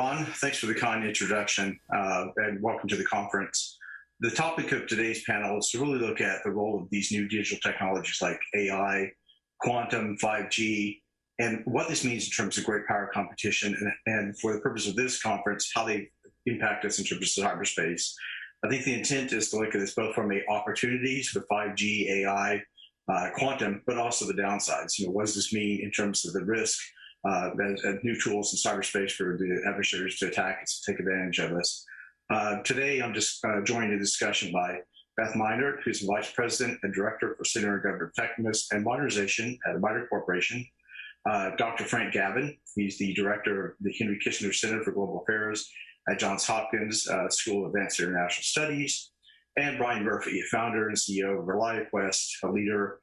Ron, thanks for the kind introduction and welcome to the conference. The topic of today's panel is to really look at the role of these new digital technologies like AI, quantum, 5G, and what this means in terms of great power competition, and for the purpose of this conference, how they impact us in terms of cyberspace. I think the intent is to look at this both from the opportunities with 5G, AI, quantum, but also the downsides. What does this mean in terms of the risk, new tools in cyberspace for the adversaries to attack and to take advantage of us. Today, I'm just joined in the discussion by Beth Meinert, who's the Vice President and Director for Center of Government Effectiveness and Modernization at MITRE Corporation. Dr. Frank Gavin, he's the Director of the Henry Kissinger Center for Global Affairs at Johns Hopkins School of Advanced International Studies. And Brian Murphy, founder and CEO of ReliaQuest, a leader,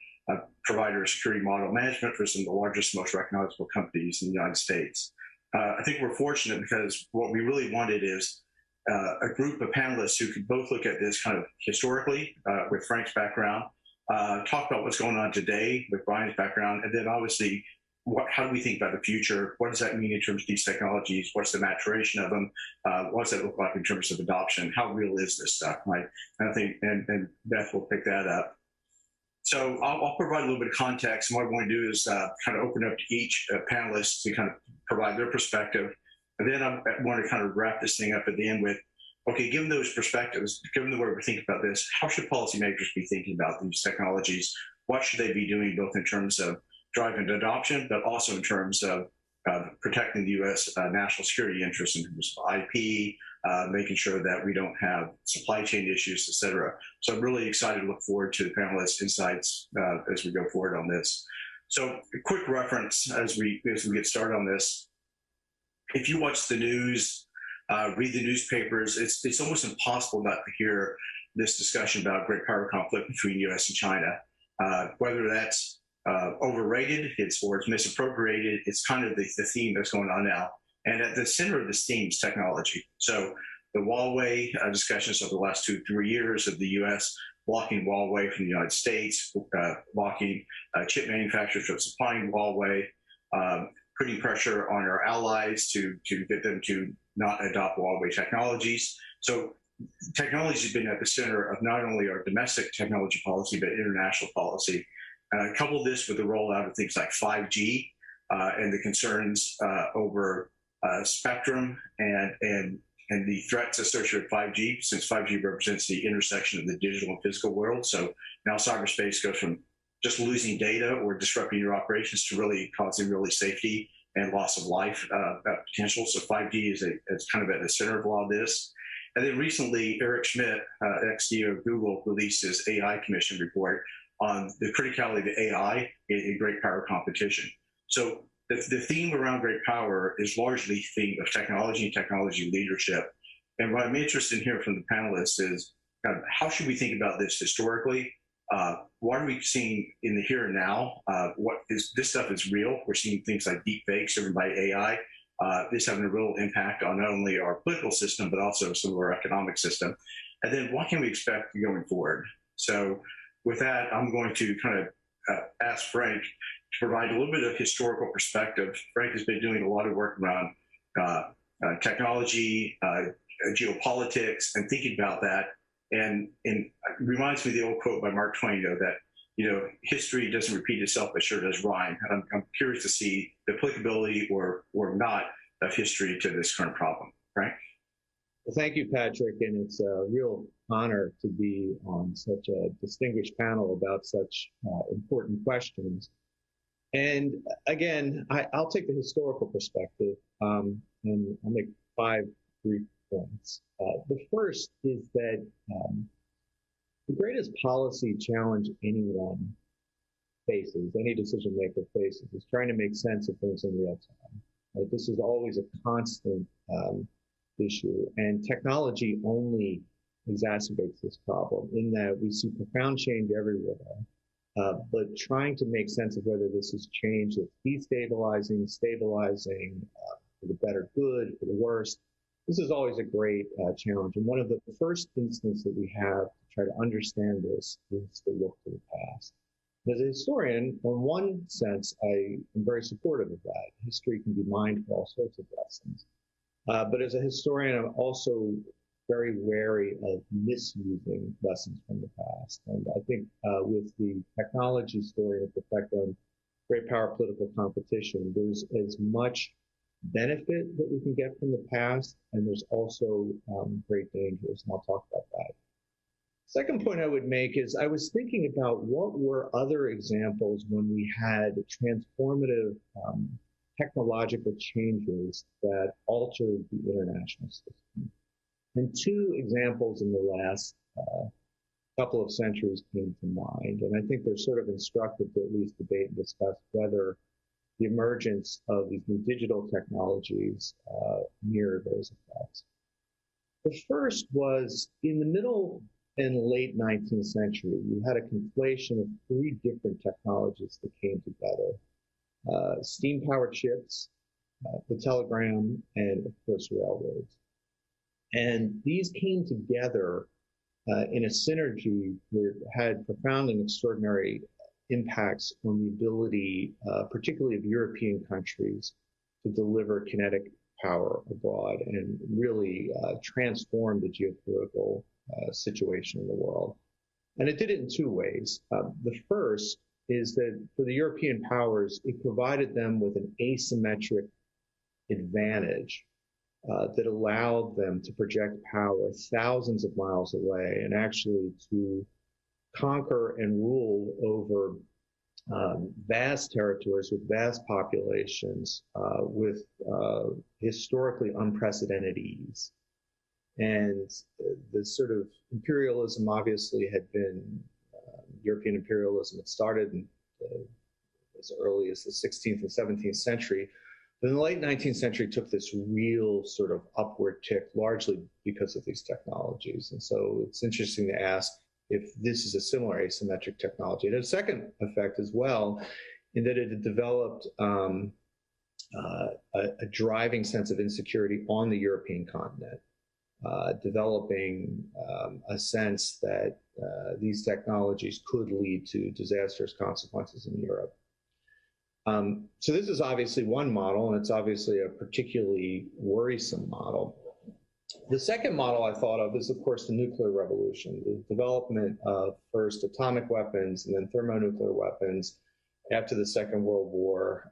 provider of security model management for some of the largest, most recognizable companies in the United States. I think we're fortunate because what we really wanted is a group of panelists who could both look at this kind of historically with Frank's background, talk about what's going on today with Brian's background, and then obviously how do we think about the future? What does that mean in terms of these technologies? What's the maturation of them? What does that look like in terms of adoption? How real is this stuff, right? And I think, and Beth will pick that up. So I'll provide a little bit of context. And what I want to do is kind of open up to each panelist to kind of provide their perspective. And then I want to kind of wrap this thing up at the end with, okay, given those perspectives, given the way we're thinking about this, how should policymakers be thinking about these technologies? What should they be doing both in terms of driving adoption, but also in terms of protecting the U.S. National security interests in terms of IP, making sure that we don't have supply chain issues, et cetera. So I'm really excited to look forward to the panelists' insights as we go forward on this. So a quick reference as we get started on this. If you watch the news, read the newspapers, it's almost impossible not to hear this discussion about great power conflict between U.S. and China, whether that's overrated, it's misappropriated. It's kind of the theme that's going on now. And at the center of this theme is technology. So the Huawei discussions over the last 2-3 years of the U.S. blocking Huawei from the United States, blocking chip manufacturers from supplying Huawei, putting pressure on our allies to get them to not adopt Huawei technologies. So technology has been at the center of not only our domestic technology policy, but international policy. Couple this with the rollout of things like 5G and the concerns over spectrum and the threats associated with 5G, since 5G represents the intersection of the digital and physical world. So now cyberspace goes from just losing data or disrupting your operations to really causing really safety and loss of life potential. So 5G is kind of at the center of a lot of this. And then recently, Eric Schmidt, ex-CEO of Google, released his AI Commission report on the criticality of AI in great power competition. So the theme around great power is largely the theme of technology and technology leadership. And what I'm interested in hearing from the panelists is how should we think about this historically? What are we seeing in the here and now? This stuff is real. We're seeing things like deep fakes driven by AI. This having a real impact on not only our political system, but also some of our economic system. And then what can we expect going forward? So with that, I'm going to kind of ask Frank to provide a little bit of historical perspective. Frank has been doing a lot of work around technology, geopolitics, and thinking about that. And it reminds me of the old quote by Mark Twain, that history doesn't repeat itself, but sure does rhyme. And I'm curious to see the applicability or not of history to this current problem. Frank? Well, thank you, Patrick, and it's a real honor to be on such a distinguished panel about such important questions. And again, I'll take the historical perspective, and I'll make 5 brief points. The first is that the greatest policy challenge anyone faces, any decision maker faces, is trying to make sense of things in real time. Right? This is always a constant issue, and technology only exacerbates this problem in that we see profound change everywhere. But trying to make sense of whether this is change that's destabilizing, stabilizing, for the better good, for the worse, this is always a great challenge. And one of the first instances that we have to try to understand this is to look to the past. As a historian, in one sense, I am very supportive of that. History can be mined for all sorts of lessons. But as a historian, I'm also very wary of misusing lessons from the past. And I think with the technology story and its effect on great power political competition, there's as much benefit that we can get from the past, and there's also great dangers, and I'll talk about that. Second point I would make is I was thinking about what were other examples when we had transformative technological changes that altered the international system. And two examples in the last couple of centuries came to mind, and I think they're sort of instructive to at least debate and discuss whether the emergence of these new digital technologies mirror those effects. The first was in the middle and late 19th century, you had a conflation of three different technologies that came together. Steam-powered ships, the telegram, and of course railroads. And these came together in a synergy that had profound and extraordinary impacts on the ability, particularly of European countries, to deliver kinetic power abroad and really transform the geopolitical situation in the world. And it did it in two ways. The first is that for the European powers, it provided them with an asymmetric advantage that allowed them to project power thousands of miles away and actually to conquer and rule over vast territories with vast populations with historically unprecedented ease. And the sort of imperialism obviously had been European imperialism. It started in, as early as the 16th and 17th century. But in the late 19th century, took this real sort of upward tick, largely because of these technologies. And so it's interesting to ask if this is a similar asymmetric technology. It had a second effect as well, in that it had developed a driving sense of insecurity on the European continent, developing a sense that these technologies could lead to disastrous consequences in Europe. So this is obviously one model, and it's obviously a particularly worrisome model. The second model I thought of is, of course, the nuclear revolution, the development of first atomic weapons and then thermonuclear weapons after the Second World War,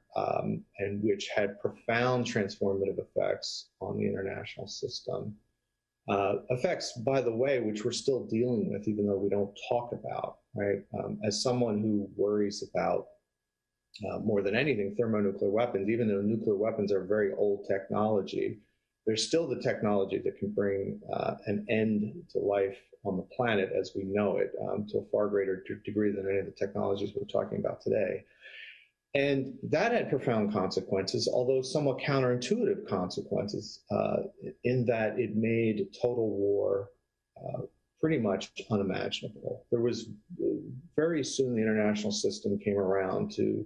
and which had profound transformative effects on the international system. Effects, by the way, which we're still dealing with, even though we don't talk about, right? As someone who worries about more than anything, thermonuclear weapons, even though nuclear weapons are very old technology, there's still the technology that can bring an end to life on the planet as we know it to a far greater degree than any of the technologies we're talking about today. And that had profound consequences, although somewhat counterintuitive consequences, in that it made total war pretty much unimaginable. There was very soon the international system came around to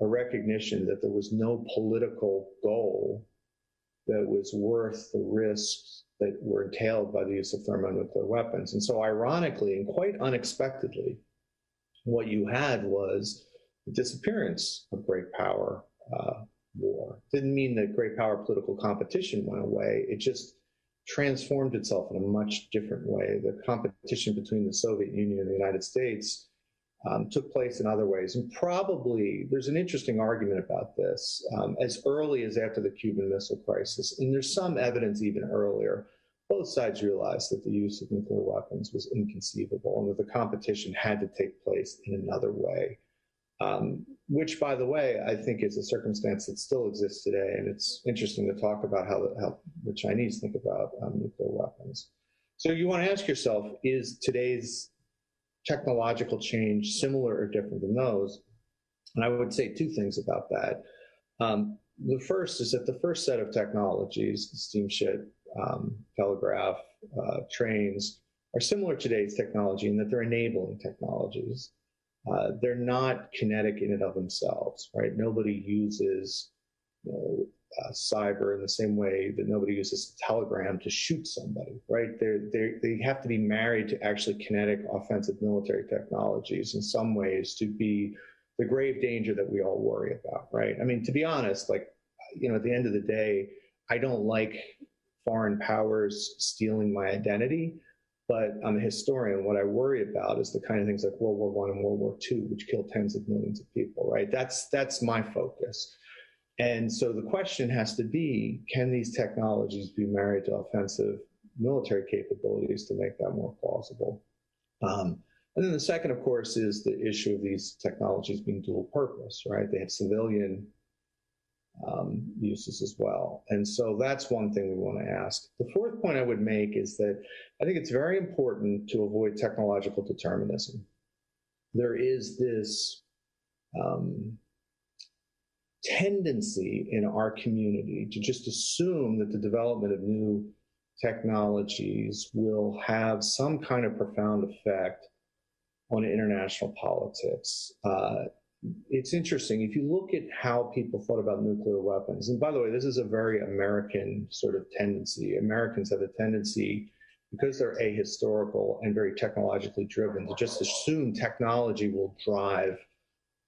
a recognition that there was no political goal that was worth the risks that were entailed by the use of thermonuclear weapons. And so ironically and quite unexpectedly, what you had was the disappearance of great power war. Didn't mean that great power political competition went away. It just transformed itself in a much different way. The competition between the Soviet Union and the United States took place in other ways. And probably there's an interesting argument about this as early as after the Cuban Missile Crisis. And there's some evidence even earlier. Both sides realized that the use of nuclear weapons was inconceivable and that the competition had to take place in another way. Which, by the way, I think is a circumstance that still exists today. And it's interesting to talk about how the Chinese think about nuclear weapons. So you want to ask yourself, is today's technological change similar or different than those? And I would say two things about that. The first is that the first set of technologies, the steamship, telegraph, trains, are similar to today's technology in that they're enabling technologies. They're not kinetic in and of themselves, right? Nobody uses cyber in the same way that nobody uses a telegram to shoot somebody, right? They have to be married to actually kinetic offensive military technologies in some ways to be the grave danger that we all worry about, right? I mean, to be honest, like, at the end of the day, I don't like foreign powers stealing my identity, but I'm a historian. What I worry about is the kind of things like World War I and World War II, which killed tens of millions of people, right? That's my focus. And so the question has to be, can these technologies be married to offensive military capabilities to make that more plausible? And then the second, of course, is the issue of these technologies being dual purpose, right? They have civilian uses as well. And so that's one thing we want to ask. The fourth point I would make is that I think it's very important to avoid technological determinism. There is this tendency in our community to just assume that the development of new technologies will have some kind of profound effect on international politics. It's interesting, if you look at how people thought about nuclear weapons, and by the way, this is a very American sort of tendency. Americans have a tendency, because they're ahistorical and very technologically driven, to just assume technology will drive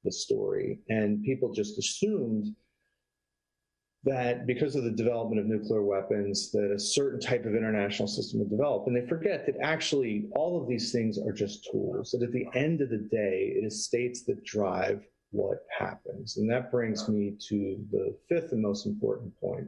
the story. And people just assumed that because of the development of nuclear weapons, that a certain type of international system would develop. And they forget that actually all of these things are just tools, that at the end of the day, it is states that drive what happens. And that brings me to the fifth and most important point.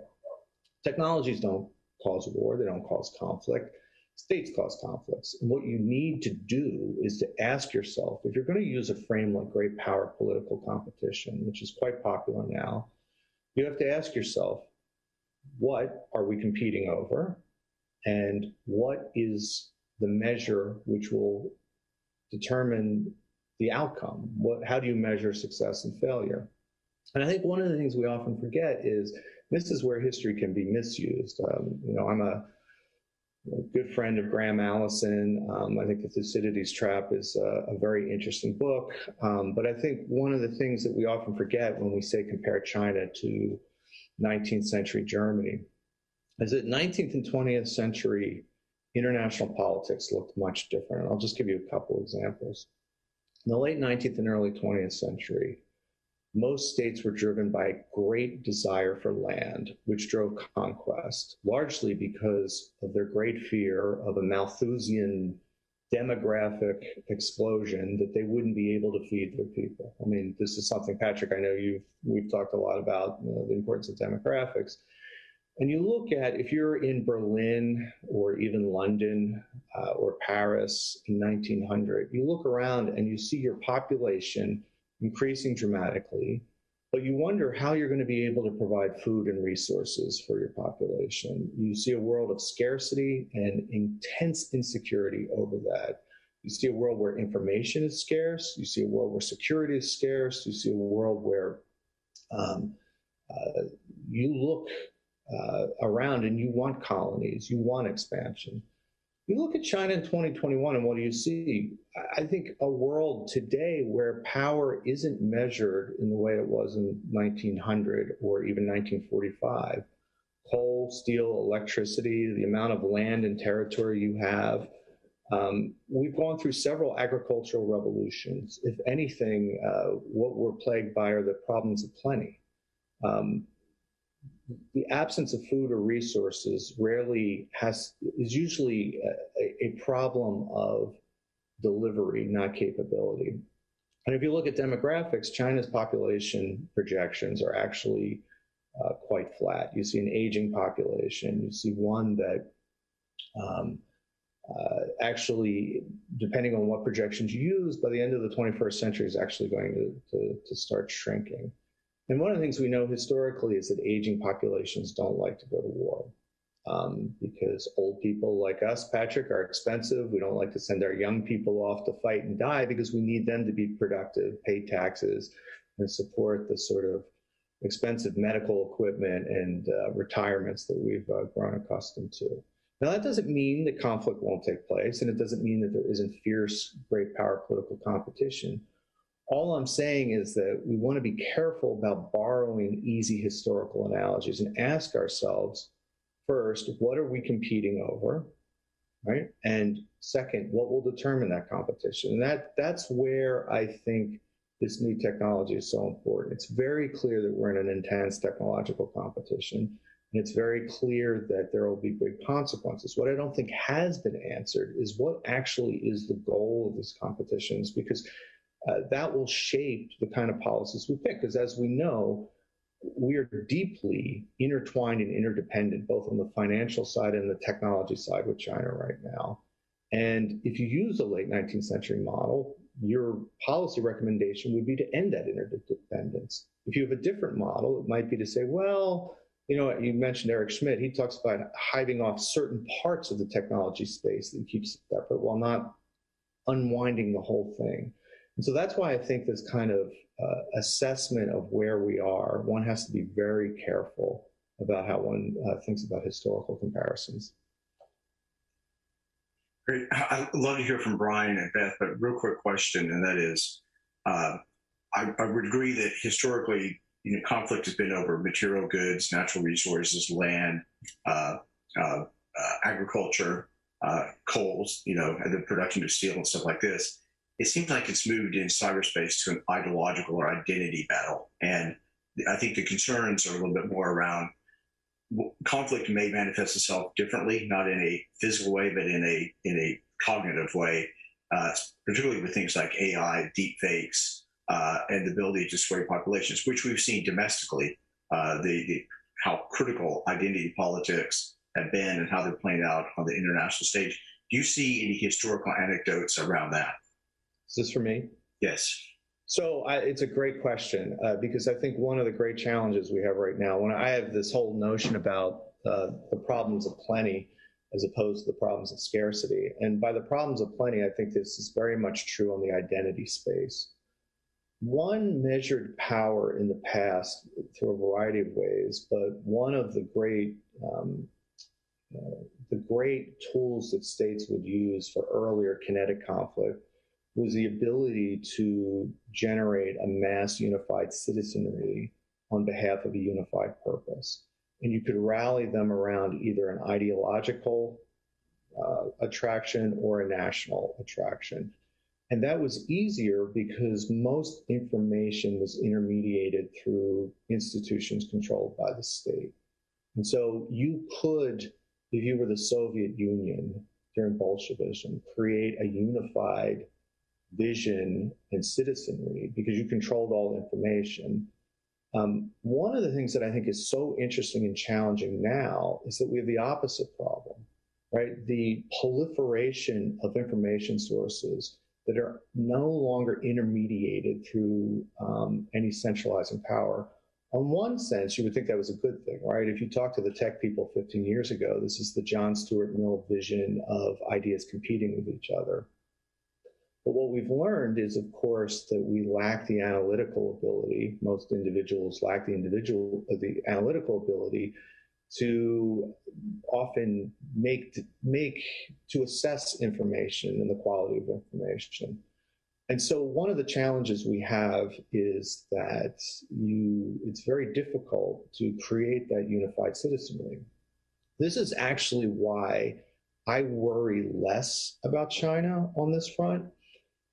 Technologies don't cause war, they don't cause conflict. States cause conflicts. And what you need to do is to ask yourself, if you're going to use a frame like great power political competition, which is quite popular now, you have to ask yourself, what are we competing over? And what is the measure which will determine the outcome? How do you measure success and failure? And I think one of the things we often forget is this is where history can be misused. I'm a good friend of Graham Allison. I think The Thucydides Trap is a very interesting book. But I think one of the things that we often forget when we say compare China to 19th century Germany is that 19th and 20th century international politics looked much different. I'll just give you a couple examples. In the late 19th and early 20th century, most states were driven by a great desire for land, which drove conquest, largely because of their great fear of a Malthusian demographic explosion that they wouldn't be able to feed their people. I mean, this is something, Patrick, I know we've talked a lot about, the importance of demographics. And you look at, if you're in Berlin or even London or Paris in 1900, you look around and you see your population increasing dramatically, but you wonder how you're going to be able to provide food and resources for your population. You see a world of scarcity and intense insecurity over that. You see a world where information is scarce. You see a world where security is scarce. You see a world where you look around and you want colonies, you want expansion. You look at China in 2021 and what do you see? I think a world today where power isn't measured in the way it was in 1900 or even 1945. Coal, steel, electricity, the amount of land and territory you have. We've gone through several agricultural revolutions. If anything, what we're plagued by are the problems of plenty. The absence of food or resources is usually a problem of delivery, not capability. And if you look at demographics, China's population projections are actually quite flat. You see an aging population. You see one that actually, depending on what projections you use, by the end of the 21st century is actually going to start shrinking. And one of the things we know historically is that aging populations don't like to go to war because old people like us, Patrick, are expensive. We don't like to send our young people off to fight and die because we need them to be productive, pay taxes, and support the sort of expensive medical equipment and retirements that we've grown accustomed to. Now, that doesn't mean that conflict won't take place, and it doesn't mean that there isn't fierce, great power political competition. All I'm saying is that we want to be careful about borrowing easy historical analogies and ask ourselves, first, what are we competing over, right? And second, what will determine that competition? And that's where I think this new technology is so important. It's very clear that we're in an intense technological competition. And it's very clear that there will be big consequences. What I don't think has been answered is what actually is the goal of these competitions, because that will shape the kind of policies we pick. Because as we know, we are deeply intertwined and interdependent, both on the financial side and the technology side with China right now. And if you use the late 19th century model, your policy recommendation would be to end that interdependence. If you have a different model, it might be to say, well, you know, you mentioned Eric Schmidt. He talks about hiving off certain parts of the technology space that keeps separate while not unwinding the whole thing. And so that's why I think this kind of assessment of where we are, one has to be very careful about how one thinks about historical comparisons. Great. I'd love to hear from Brian and Beth, but real quick question, and that is, I would agree that historically, you know, conflict has been over material goods, natural resources, land, agriculture, coals, you know, and the production of steel and stuff like this. It seems like it's moved in cyberspace to an ideological or identity battle. And I think the concerns are a little bit more around conflict may manifest itself differently, not in a physical way, but in a cognitive way, particularly with things like AI, deep fakes, and the ability to sway populations, which we've seen domestically, how critical identity politics have been and how they're playing out on the international stage. Do you see any historical anecdotes around that? Is this for me? Yes. So it's a great question, because I think one of the great challenges we have right now, when I have this whole notion about the problems of plenty as opposed to the problems of scarcity. And by the problems of plenty, I think this is very much true on the identity space. One measured power in the past through a variety of ways, but one of the great tools that states would use for earlier kinetic conflict was the ability to generate a mass unified citizenry on behalf of a unified purpose. And you could rally them around either an ideological attraction or a national attraction. And that was easier because most information was intermediated through institutions controlled by the state. And so you could, if you were the Soviet Union during Bolshevism, create a unified vision and citizenry because you controlled all information. One of the things that I think is so interesting and challenging now is that we have the opposite problem, right? The proliferation of information sources that are no longer intermediated through any centralizing power. On one sense, you would think that was a good thing, right? If you talk to the tech people 15 years ago, this is the John Stuart Mill vision of ideas competing with each other. But what we've learned is, of course, that we lack the analytical ability. Most individuals lack the analytical ability to often to assess information and the quality of information. And so one of the challenges we have is that it's very difficult to create that unified citizenry. This is actually why I worry less about China on this front.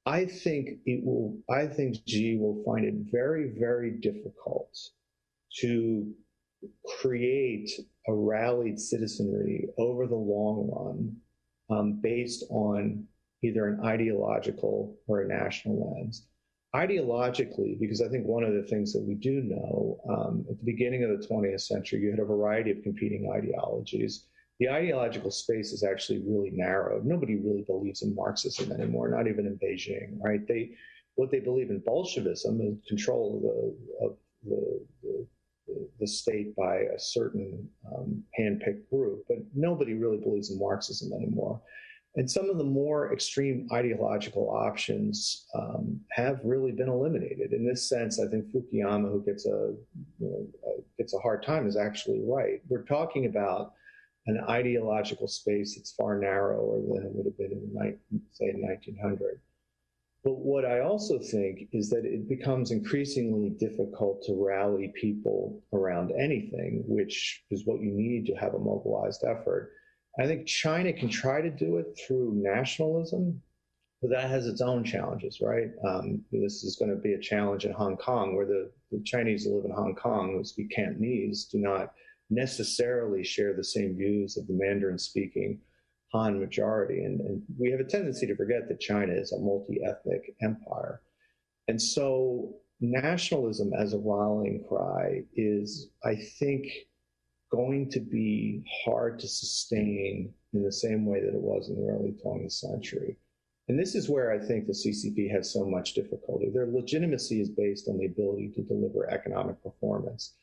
I think Xi will find it very, very difficult to create a rallied citizenry over the long run based on either an ideological or a national lens. Ideologically, because I think one of the things that we do know, at the beginning of the 20th century, you had a variety of competing ideologies. The ideological space is actually really narrowed. Nobody really believes in Marxism anymore, not even in Beijing, right? What they believe in Bolshevism is control of the state by a certain hand-picked group, but nobody really believes in Marxism anymore. And some of the more extreme ideological options have really been eliminated. In this sense, I think Fukuyama, who gets a hard time, is actually right. We're talking about an ideological space that's far narrower than it would have been in, say, 1900. But what I also think is that it becomes increasingly difficult to rally people around anything, which is what you need to have a mobilized effort. I think China can try to do it through nationalism, but that has its own challenges, right? This is going to be a challenge in Hong Kong, where the Chinese who live in Hong Kong, who speak Cantonese, do not necessarily share the same views of the Mandarin-speaking Han majority. And we have a tendency to forget that China is a multi-ethnic empire. And so nationalism as a rallying cry is, I think, going to be hard to sustain in the same way that it was in the early 20th century. And this is where I think the CCP has so much difficulty. Their legitimacy is based on the ability to deliver economic performance.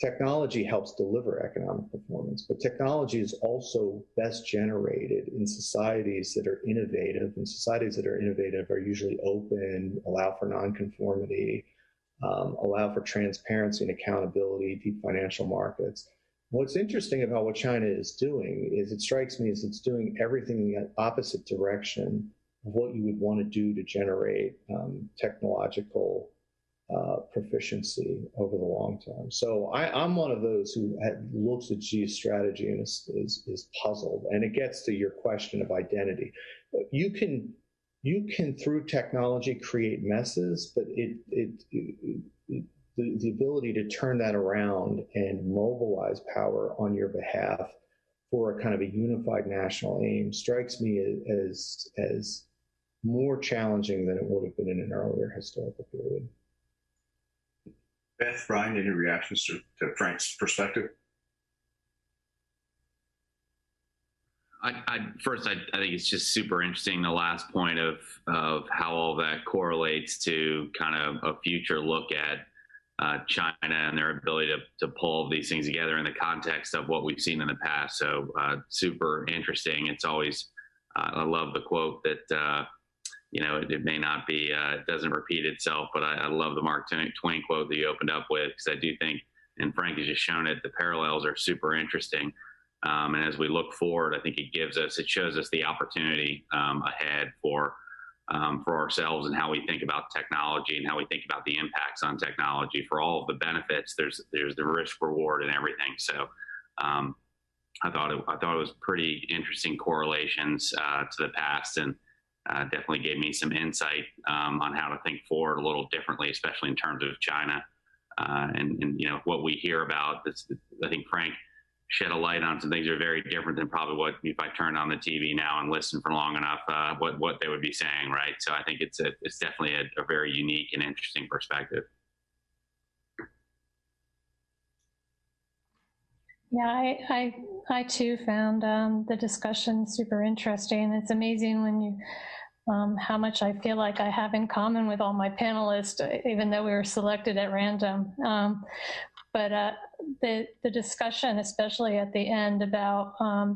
Technology helps deliver economic performance, but technology is also best generated in societies that are innovative, and societies that are innovative are usually open, allow for nonconformity, allow for transparency and accountability, deep financial markets. What's interesting about what China is doing is, it strikes me as it's doing everything in the opposite direction of what you would want to do to generate technological proficiency over the long term. So I'm one of those who looks at Xi's strategy and is puzzled. And it gets to your question of identity. You can through technology create messes, but the ability to turn that around and mobilize power on your behalf for a kind of a unified national aim strikes me as more challenging than it would have been in an earlier historical period. Beth, Brian, any reactions to Frank's perspective? First, I think it's just super interesting, the last point of how all that correlates to kind of a future look at China and their ability to pull these things together in the context of what we've seen in the past. So super interesting. It's always, I love the quote that, it may not be, it doesn't repeat itself, but I love the Mark Twain quote that you opened up with, because I do think, and Frank has just shown it, the parallels are super interesting. And as we look forward, I think it shows us the opportunity ahead for ourselves and how we think about technology and how we think about the impacts on technology. For all of the benefits, there's the risk reward and everything. So I thought it was pretty interesting correlations to the past, and definitely gave me some insight on how to think forward a little differently, especially in terms of China. And what we hear about, I think Frank shed a light on some things that are very different than probably what, if I turned on the TV now and listened for long enough, what they would be saying, right? So I think it's definitely a very unique and interesting perspective. Yeah, I too found the discussion super interesting. It's amazing when you how much I feel like I have in common with all my panelists, even though we were selected at random. But the discussion, especially at the end, about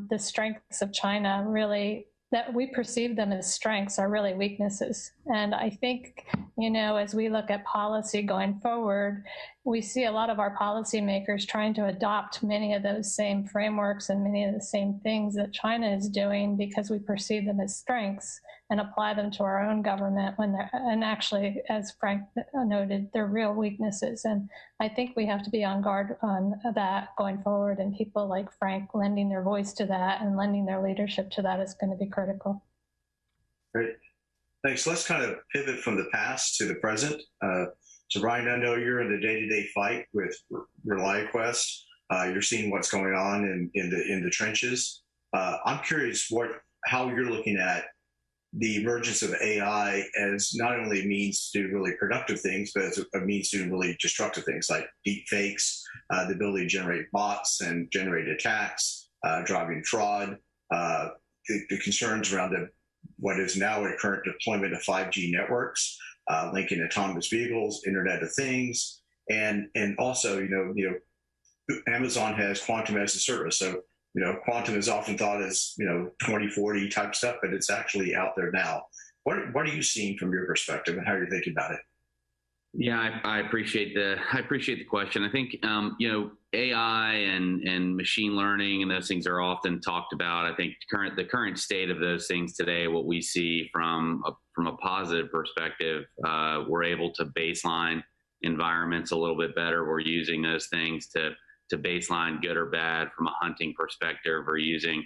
the strengths of China, really, that we perceive them as strengths, are really weaknesses. And I think, as we look at policy going forward, we see a lot of our policymakers trying to adopt many of those same frameworks and many of the same things that China is doing, because we perceive them as strengths, and apply them to our own government when and actually, as Frank noted, they're real weaknesses. And I think we have to be on guard on that going forward, and people like Frank lending their voice to that and lending their leadership to that is going to be critical. Great. Thanks. Let's kind of pivot from the past to the present. So Brian, I know you're in the day-to-day fight with ReliaQuest. You're seeing what's going on in the trenches. I'm curious how you're looking at the emergence of AI as not only a means to do really productive things, but as a means to do really destructive things like deep fakes, the ability to generate bots and generate attacks, driving fraud, the concerns around what is now a current deployment of 5G networks, linking autonomous vehicles, Internet of Things, and also, Amazon has quantum as a service. So quantum is often thought as, 2040 type stuff, but it's actually out there now. What are you seeing from your perspective, and how are you thinking about it? Yeah, I appreciate the question. I think AI and machine learning and those things are often talked about. I think the current state of those things today, what we see from a positive perspective, we're able to baseline environments a little bit better. We're using those things to baseline good or bad from a hunting perspective, or using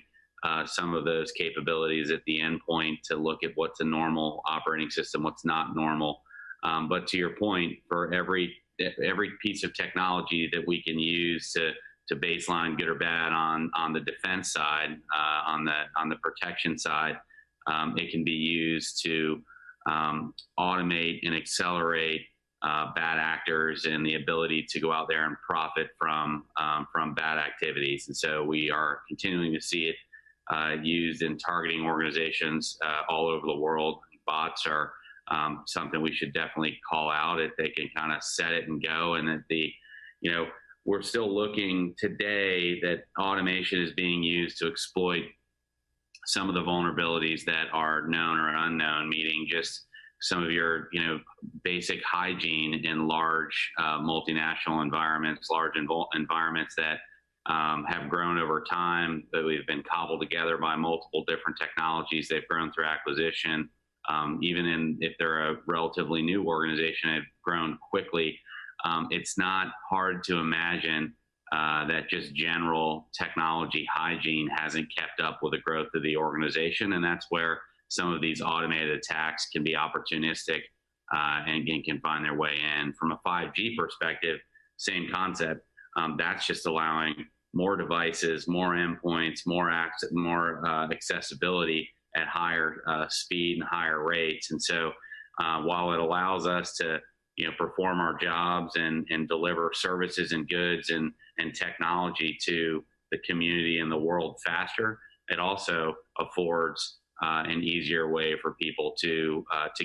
some of those capabilities at the endpoint to look at what's a normal operating system, what's not normal. But to your point, for every piece of technology that we can use to baseline, good or bad, on the defense side, on the protection side. It can be used to automate and accelerate bad actors and the ability to go out there and profit from bad activities. And so we are continuing to see it used in targeting organizations all over the world. Bots are something we should definitely call out. If they can kind of set it and go, and that we're still looking today that automation is being used to exploit some of the vulnerabilities that are known or unknown, meaning just some of your, basic hygiene in large multinational environments, large environments that have grown over time, that we've been cobbled together by multiple different technologies. They've grown through acquisition. Even if they're a relatively new organization, they've grown quickly. It's not hard to imagine that just general technology hygiene hasn't kept up with the growth of the organization. And that's where some of these automated attacks can be opportunistic and can find their way in. From a 5G perspective, same concept. That's just allowing more devices, more endpoints, more accessibility at higher speed and higher rates. And so while it allows us to perform our jobs and deliver services and goods and technology to the community and the world faster, it also affords an easier way for people to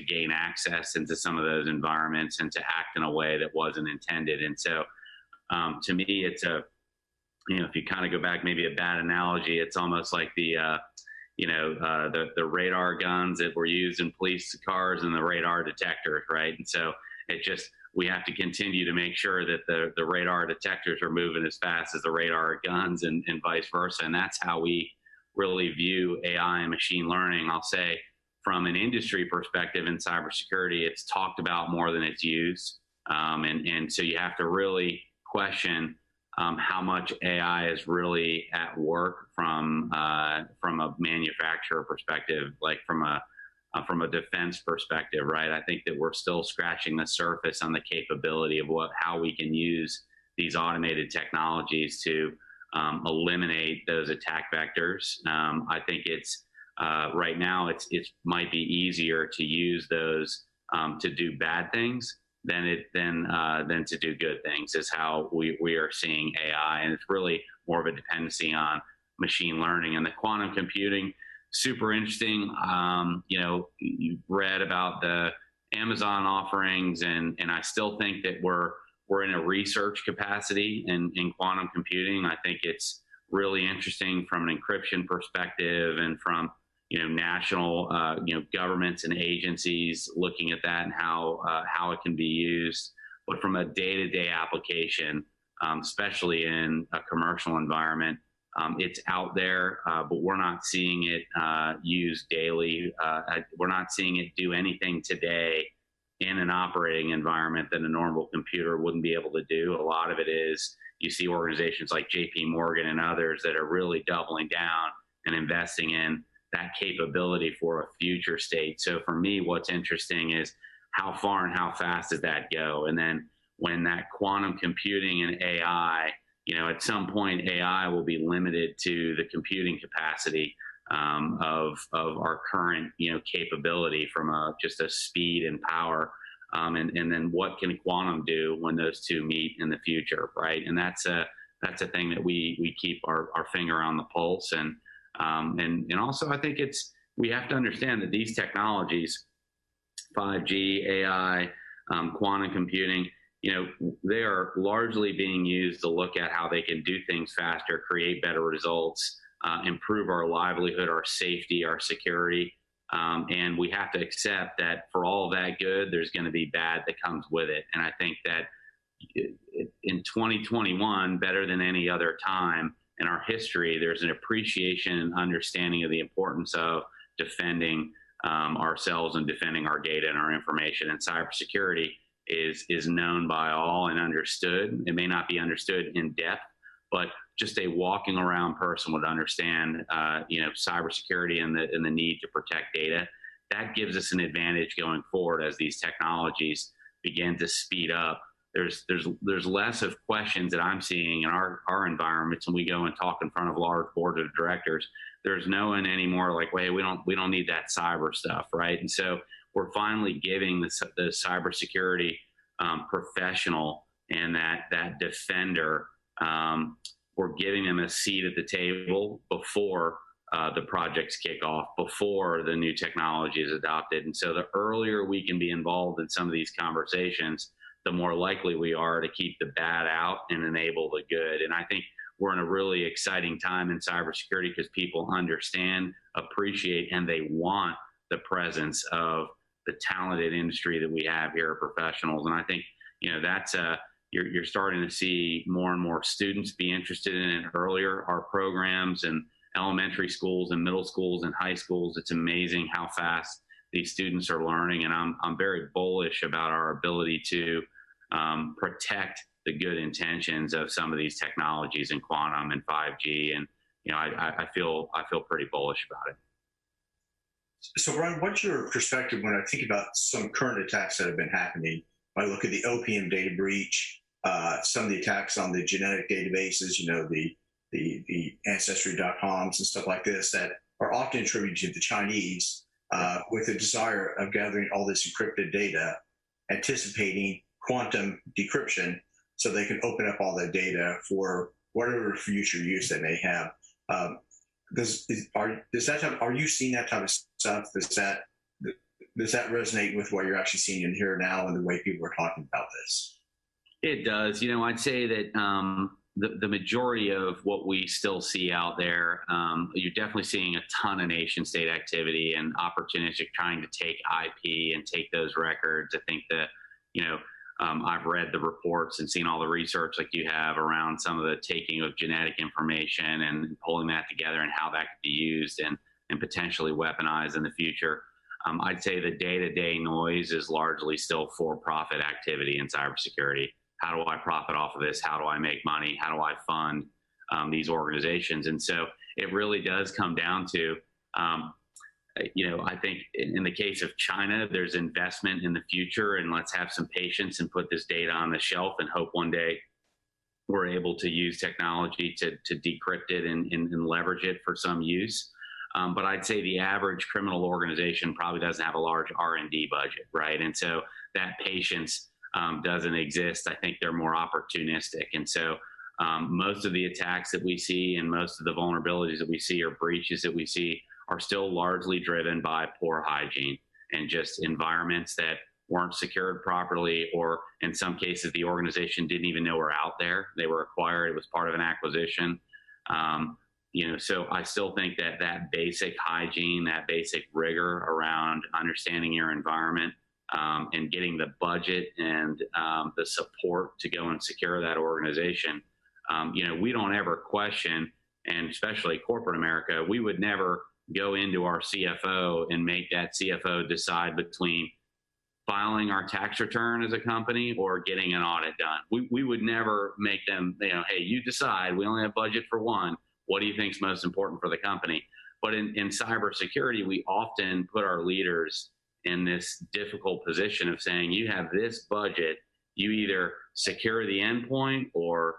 gain access into some of those environments and to act in a way that wasn't intended. And so to me, it's if you kind of go back, maybe a bad analogy, it's almost like the radar guns that were used in police cars and the radar detectors, right? And so we have to continue to make sure that the radar detectors are moving as fast as the radar guns and vice versa. And that's how we really view AI and machine learning. I'll say from an industry perspective in cybersecurity, it's talked about more than it's used. And so you have to really question how much AI is really at work from a manufacturer perspective, like from a defense perspective, right? I think that we're still scratching the surface on the capability of how we can use these automated technologies to eliminate those attack vectors. I think it's right now it might be easier to use those to do bad things than to do good things, is how we are seeing AI. And it's really more of a dependency on machine learning and the quantum computing. Super interesting. You read about the Amazon offerings, and I still think that we're in a research capacity in quantum computing. I think it's really interesting from an encryption perspective and from national governments and agencies looking at that and how it can be used. But from a day-to-day application, especially in a commercial environment, it's out there, but we're not seeing it used daily. We're not seeing it do anything today in an operating environment that a normal computer wouldn't be able to do. A lot of it is, you see organizations like JP Morgan and others that are really doubling down and investing in that capability for a future state. So for me, what's interesting is how far and how fast does that go? And then when that quantum computing and AI, at some point AI will be limited to the computing capacity of our current capability from just a speed and power, and then what can quantum do when those two meet in the future, right? And that's a thing that we keep our finger on the pulse. And also I think we have to understand that these technologies, 5G, AI, quantum computing, they are largely being used to look at how they can do things faster, create better results, improve our livelihood, our safety, our security. And we have to accept that for all of that good, there's going to be bad that comes with it. And I think that in 2021, better than any other time in our history, there's an appreciation and understanding of the importance of defending ourselves and defending our data and our information. And cybersecurity is known by all and understood. It may not be understood in depth, but just a walking around person would understand, cybersecurity and the need to protect data. That gives us an advantage going forward as these technologies begin to speed up there's less of questions that I'm seeing in our environments when we go and talk in front of large boards of directors. There's no one anymore like, wait, we don't need that cyber stuff, right? And so we're finally giving the cybersecurity professional and that defender, we're giving them a seat at the table before the projects kick off, before the new technology is adopted. And so the earlier we can be involved in some of these conversations, the more likely we are to keep the bad out and enable the good. And I think we're in a really exciting time in cybersecurity because people understand, appreciate, and they want the presence of the talented industry that we have here, professionals. And I think, that's you're starting to see more and more students be interested in it earlier. Our programs and elementary schools and middle schools and high schools, it's amazing how fast these students are learning. And I'm very bullish about our ability to protect the good intentions of some of these technologies in quantum and 5G. And, I feel pretty bullish about it. So, Brian, what's your perspective when I think about some current attacks that have been happening? I look at the opium data breach, some of the attacks on the genetic databases, the Ancestry.coms and stuff like this that are often attributed to the Chinese with a desire of gathering all this encrypted data, anticipating quantum decryption so they can open up all that data for whatever future use they may have. Are you seeing that type of stuff? Does that resonate with what you're actually seeing in here now and the way people are talking about this? It does. I'd say that the majority of what we still see out there, you're definitely seeing a ton of nation state activity and opportunistic trying to take IP and take those records. I think that, I've read the reports and seen all the research like you have around some of the taking of genetic information and pulling that together and how that could be used and potentially weaponized in the future. I'd say the day-to-day noise is largely still for-profit activity in cybersecurity. How do I profit off of this? How do I make money? How do I fund these organizations? And so it really does come down to, I think in the case of China, there's investment in the future, and let's have some patience and put this data on the shelf and hope one day we're able to use technology to decrypt it and leverage it for some use. But I'd say the average criminal organization probably doesn't have a large R&D budget, right? And so that patience doesn't exist. I think they're more opportunistic. And so most of the attacks that we see and most of the vulnerabilities that we see or breaches that we see are still largely driven by poor hygiene and just environments that weren't secured properly, or in some cases, the organization didn't even know were out there. They were acquired. It was part of an acquisition. So I still think that basic hygiene, that basic rigor around understanding your environment and getting the budget and the support to go and secure that organization. We don't ever question, and especially corporate America, we would never go into our CFO and make that CFO decide between filing our tax return as a company or getting an audit done. We would never make them, hey, you decide, we only have budget for one. What do you think is most important for the company? But in cybersecurity, we often put our leaders in this difficult position of saying, you have this budget, you either secure the endpoint or,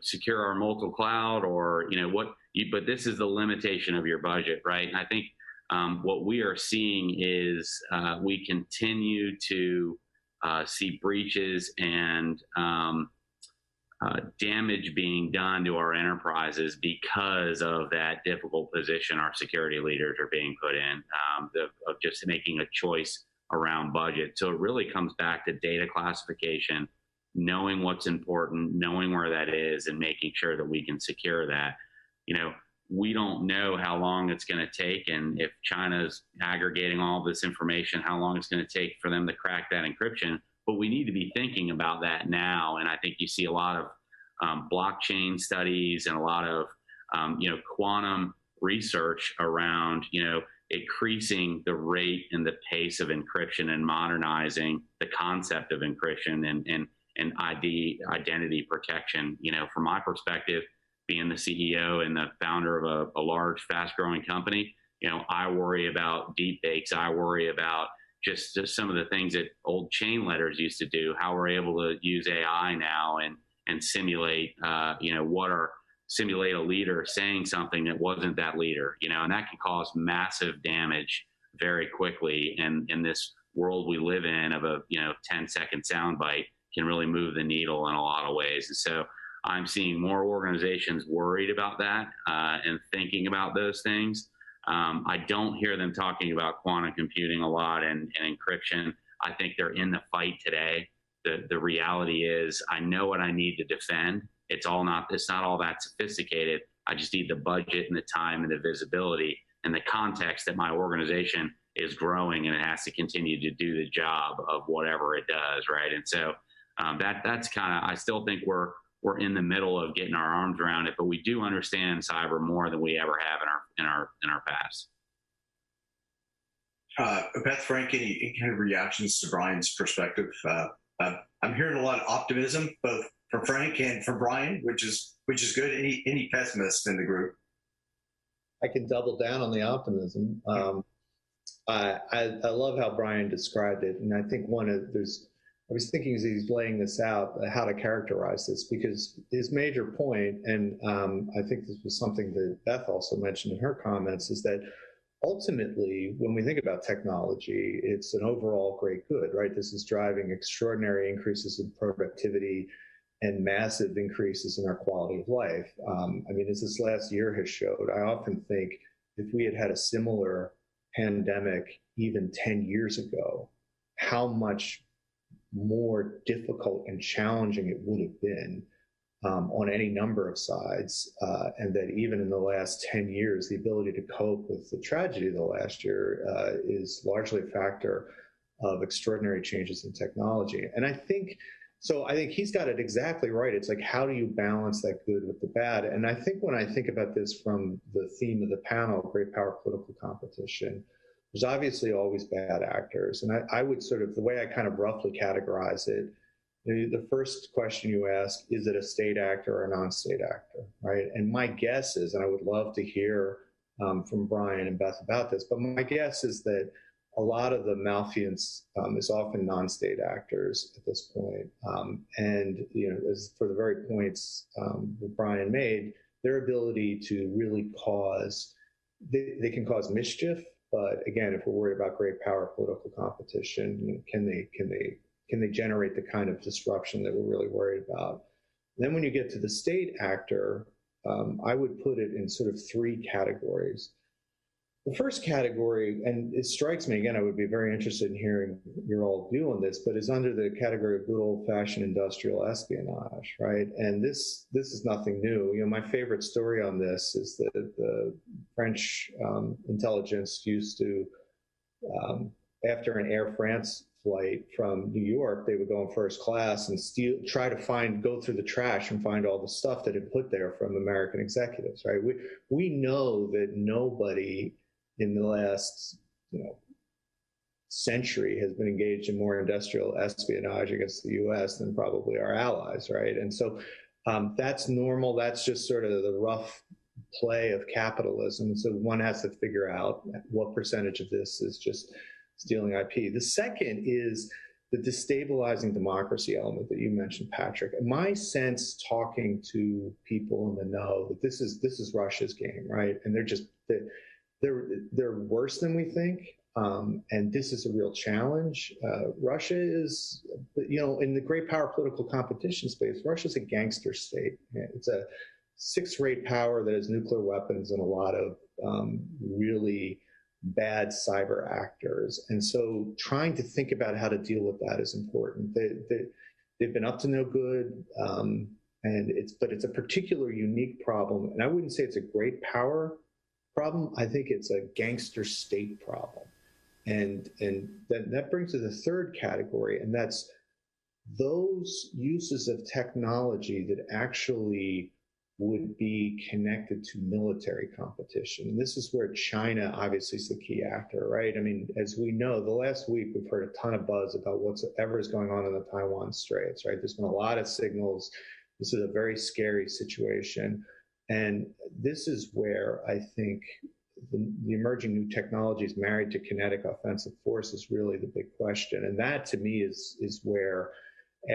secure our multi-cloud or, but this is the limitation of your budget, right? And I think what we are seeing is we continue to see breaches and damage being done to our enterprises because of that difficult position our security leaders are being put in, of just making a choice around budget. So it really comes back to data classification, knowing what's important, knowing where that is, and making sure that we can secure that. We don't know how long it's going to take, and if China's aggregating all this information, how long it's going to take for them to crack that encryption. But we need to be thinking about that now. And I think you see a lot of blockchain studies and a lot of, quantum research around, increasing the rate and the pace of encryption and modernizing the concept of encryption and identity protection. From my perspective, being the CEO and the founder of a large, fast-growing company, I worry about deep fakes. I worry about just some of the things that old chain letters used to do, how we're able to use AI now and simulate, simulate a leader saying something that wasn't that leader, and that can cause massive damage very quickly. And in this world we live in of a 10-second soundbite can really move the needle in a lot of ways. And so I'm seeing more organizations worried about that and thinking about those things. I don't hear them talking about quantum computing a lot and encryption. I think they're in the fight today. The reality is I know what I need to defend. It's not all that sophisticated. I just need the budget and the time and the visibility and the context that my organization is growing and it has to continue to do the job of whatever it does, right? And so that's kind of, I still think we're in the middle of getting our arms around it, but we do understand cyber more than we ever have in our past. Beth, Frank, any kind of reactions to Brian's perspective? I'm hearing a lot of optimism, both from Frank and from Brian, which is good. Any pessimists in the group? I can double down on the optimism. I love how Brian described it, and I think I was thinking as he's laying this out how to characterize this, because his major point, and I think this was something that Beth also mentioned in her comments, is that ultimately, when we think about technology, it's an overall great good, right? This is driving extraordinary increases in productivity and massive increases in our quality of life. As this last year has showed, I often think if we had had a similar pandemic even 10 years ago, how much more difficult and challenging it would have been on any number of sides, and that even in the last 10 years, the ability to cope with the tragedy of the last year is largely a factor of extraordinary changes in technology. And I think he's got it exactly right. It's like, how do you balance that good with the bad? And I think when I think about this from the theme of the panel, great power political competition, there's obviously always bad actors. And I would the way I kind of roughly categorize it, the first question you ask, is it a state actor or a non-state actor, right? And my guess is, and I would love to hear from Brian and Beth about this, but my guess is that a lot of the malfeasance is often non-state actors at this point. As for the very points that Brian made, their ability to really they can cause mischief. But again, if we're worried about great power political competition, can they generate the kind of disruption that we're really worried about? Then when you get to the state actor, I would put it in sort of three categories. The first category, and it strikes me, again, I would be very interested in hearing your all view on this, but is under the category of good old-fashioned industrial espionage, right? And this is nothing new. My favorite story on this is that the French intelligence used to, after an Air France flight from New York, they would go in first class and go through the trash and find all the stuff that had put there from American executives, right? We know that nobody in the last century has been engaged in more industrial espionage against the U.S. than probably our allies, right? And so that's normal. That's just sort of the rough play of capitalism. So one has to figure out what percentage of this is just stealing IP. The second is the destabilizing democracy element that you mentioned, Patrick. And my sense, talking to people in the know, that this is Russia's game, right? And they're worse than we think, and this is a real challenge. Russia is, in the great power political competition space, Russia's a gangster state. It's a sixth-rate power that has nuclear weapons and a lot of really bad cyber actors. And so trying to think about how to deal with that is important. They've been up to no good, but it's a particular unique problem. And I wouldn't say it's a great power problem. I think it's a gangster state problem. And then that brings to the third category, and that's those uses of technology that actually would be connected to military competition. And this is where China obviously is the key actor, right? As we know, the last week we've heard a ton of buzz about whatever is going on in the Taiwan Straits, right? There's been a lot of signals. This is a very scary situation. And this is where I think the emerging new technologies married to kinetic offensive force is really the big question. And that, to me, is where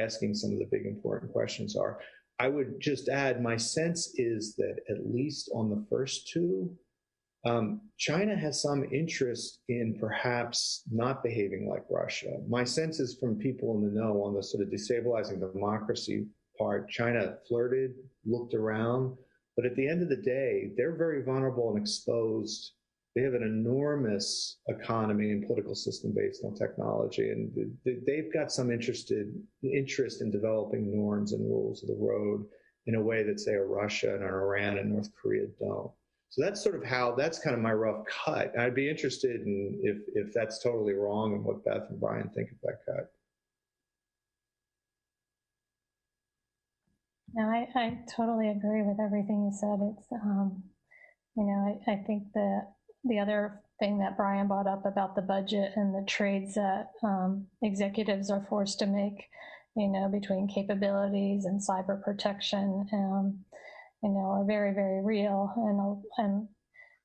asking some of the big important questions are. I would just add, my sense is that at least on the first two, China has some interest in perhaps not behaving like Russia. My sense is from people in the know on the sort of destabilizing democracy part, China flirted, looked around, but at the end of the day, they're very vulnerable and exposed. They have an enormous economy and political system based on technology, and they've got some interest in developing norms and rules of the road in a way that, say, a Russia and an Iran and North Korea don't. So that's sort of that's kind of my rough cut. I'd be interested in if that's totally wrong and what Beth and Brian think of that cut. No, I totally agree with everything you said. It's, you know, I think the other thing that Brian brought up about the budget and the trades that executives are forced to make, you know, between capabilities and cyber protection, you know, are very, very real.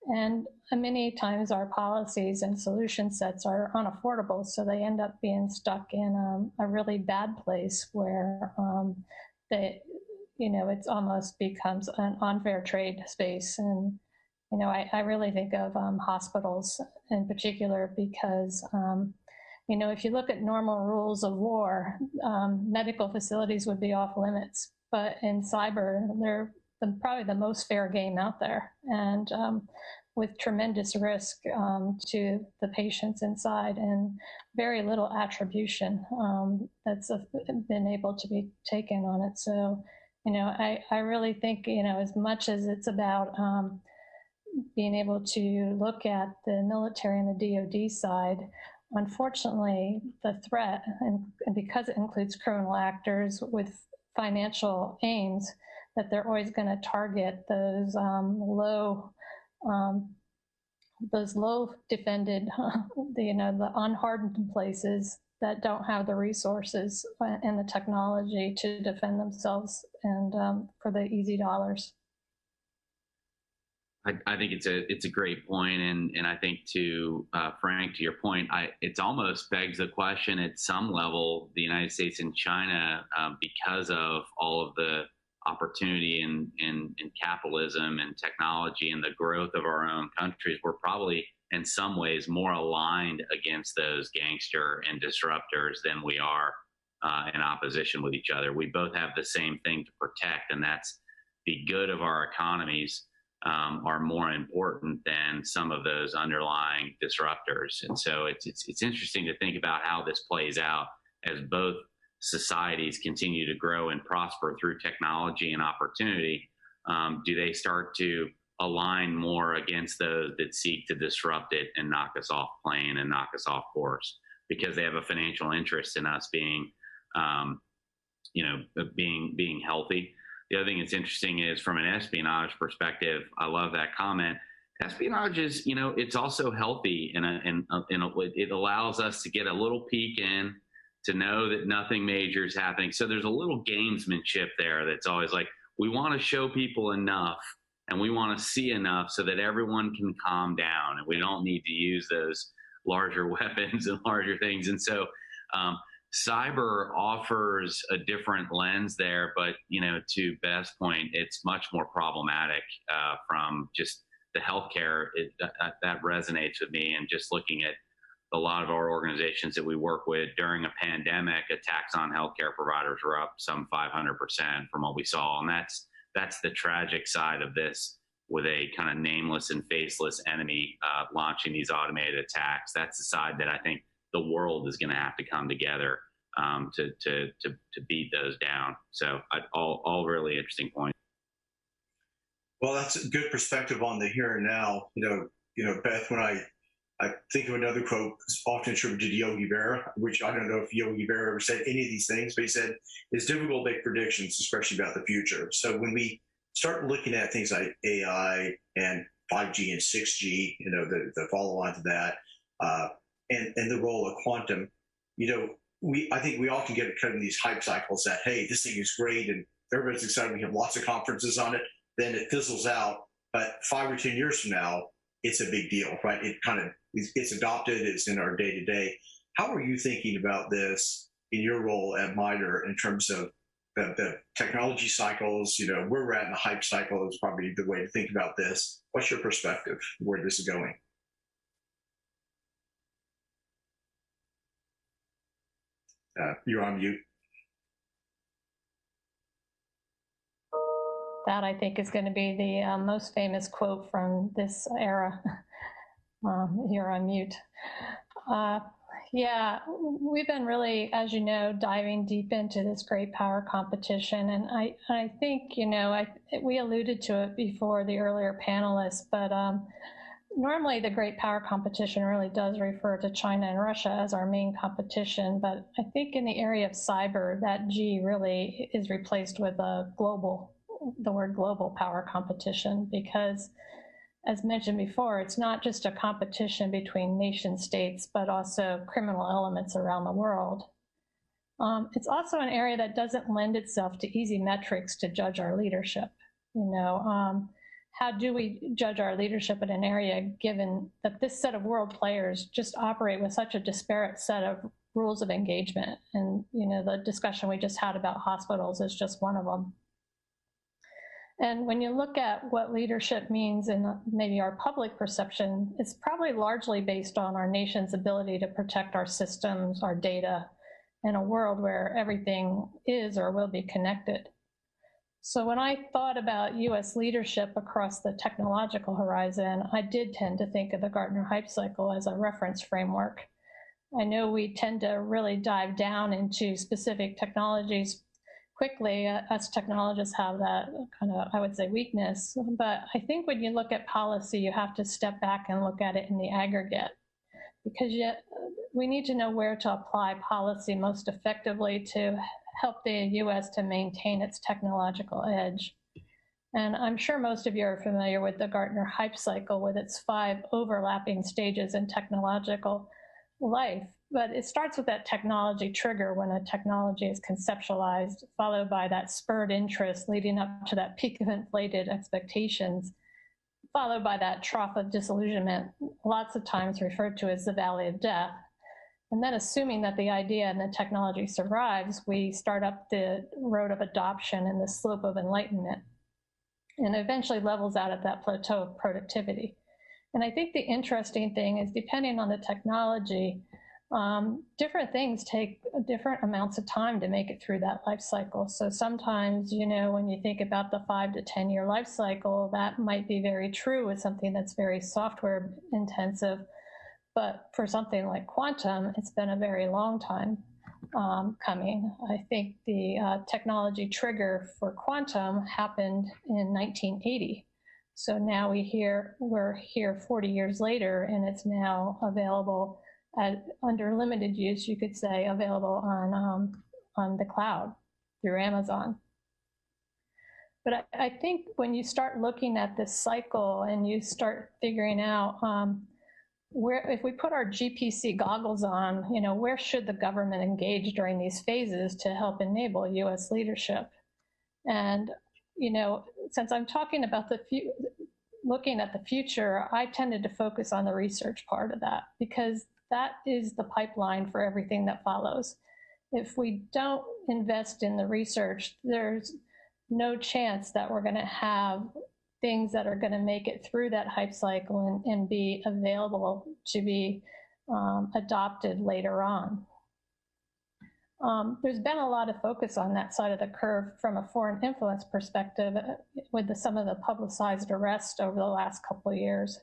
And many times our policies and solution sets are unaffordable, so they end up being stuck in a really bad place where you know, it's almost becomes an unfair trade space. And, you know, I really think of hospitals in particular because, you know, if you look at normal rules of war, medical facilities would be off limits. But in cyber, they're probably the most fair game out there. And with tremendous risk to the patients inside and very little attribution that's been able to be taken on it. So, you know, I really think, you know, as much as it's about being able to look at the military and the DoD side, unfortunately, the threat, and because it includes criminal actors with financial aims, that they're always going to target those low defended, you know, the unhardened places that don't have the resources and the technology to defend themselves and for the easy dollars. I think it's a great point, and I think to Frank, to your point, it almost begs the question at some level, the United States and China, because of all of the opportunity in capitalism and technology and the growth of our own countries, we're probably in some ways more aligned against those gangster and disruptors than we are in opposition with each other. We both have the same thing to protect, and that's the good of our economies are more important than some of those underlying disruptors. And so it's interesting to think about how this plays out as both societies continue to grow and prosper through technology and opportunity. Do they start to align more against those that seek to disrupt it and knock us off plane and knock us off course because they have a financial interest in us being, you know, being healthy? The other thing that's interesting is from an espionage perspective, I love that comment. Espionage is, you know, it's also healthy and it allows us to get a little peek in, to know that nothing major is happening. So there's a little gamesmanship there that's always like, we want to show people enough and we want to see enough so that everyone can calm down and we don't need to use those larger weapons and larger things. And so cyber offers a different lens there, but, you know, to Beth's point, it's much more problematic from just the healthcare. That resonates with me, and just looking at a lot of our organizations that we work with during a pandemic, attacks on healthcare providers were up some 500% from what we saw. And that's the tragic side of this, with a kind of nameless and faceless enemy launching these automated attacks. That's the side that I think the world is going to have to come together to beat those down. So all really interesting points. Well, that's a good perspective on the here and now. You know, Beth, when I think of another quote often attributed to Yogi Berra, which I don't know if Yogi Berra ever said any of these things, but he said it's difficult to make predictions, especially about the future. So when we start looking at things like AI and 5G and 6G, you know, the follow-on to that, and the role of quantum, you know, I think we often get kind of these hype cycles that, hey, this thing is great and everybody's excited. We have lots of conferences on it. Then it fizzles out. But 5 or 10 years from now, it's a big deal, right? It kind of it's adopted, it's in our day to day. How are you thinking about this in your role at MITRE in terms of the technology cycles? You know, where we're at in the hype cycle is probably the way to think about this. What's your perspective where this is going? You're on mute. That, I think, is going to be the most famous quote from this era. You're on mute. Yeah, we've been really, as you know, diving deep into this great power competition. And I think, you know, we alluded to it before the earlier panelists, but normally the great power competition really does refer to China and Russia as our main competition. But I think in the area of cyber, that G really is replaced with the word global power competition, because as mentioned before, it's not just a competition between nation states, but also criminal elements around the world. It's also an area that doesn't lend itself to easy metrics to judge our leadership. You know, how do we judge our leadership in an area given that this set of world players just operate with such a disparate set of rules of engagement? And, you know, the discussion we just had about hospitals is just one of them. And when you look at what leadership means in maybe our public perception, it's probably largely based on our nation's ability to protect our systems, our data, in a world where everything is or will be connected. So when I thought about US leadership across the technological horizon, I did tend to think of the Gartner hype cycle as a reference framework. I know we tend to really dive down into specific technologies quickly. Us technologists have that kind of, I would say, weakness. But I think when you look at policy, you have to step back and look at it in the aggregate, because we need to know where to apply policy most effectively to help the US to maintain its technological edge. And I'm sure most of you are familiar with the Gartner hype cycle with its 5 overlapping stages in technological life. But it starts with that technology trigger when a technology is conceptualized, followed by that spurred interest leading up to that peak of inflated expectations, followed by that trough of disillusionment, lots of times referred to as the valley of death. And then assuming that the idea and the technology survives, we start up the road of adoption and the slope of enlightenment, and eventually levels out at that plateau of productivity. And I think the interesting thing is, depending on the technology, different things take different amounts of time to make it through that life cycle. So sometimes, you know, when you think about the 5 to 10 year life cycle, that might be very true with something that's very software intensive. But for something like quantum, it's been a very long time coming. I think the technology trigger for quantum happened in 1980. So now we're here 40 years later, and it's now available under limited use, you could say, available on the cloud through Amazon. But I think when you start looking at this cycle and you start figuring out if we put our GPC goggles on, you know, where should the government engage during these phases to help enable US leadership? And, you know, since I'm talking about looking at the future, I tended to focus on the research part of that, because that is the pipeline for everything that follows. If we don't invest in the research, there's no chance that we're going to have things that are going to make it through that hype cycle and be available to be adopted later on. There's been a lot of focus on that side of the curve from a foreign influence perspective with some of the publicized arrests over the last couple of years.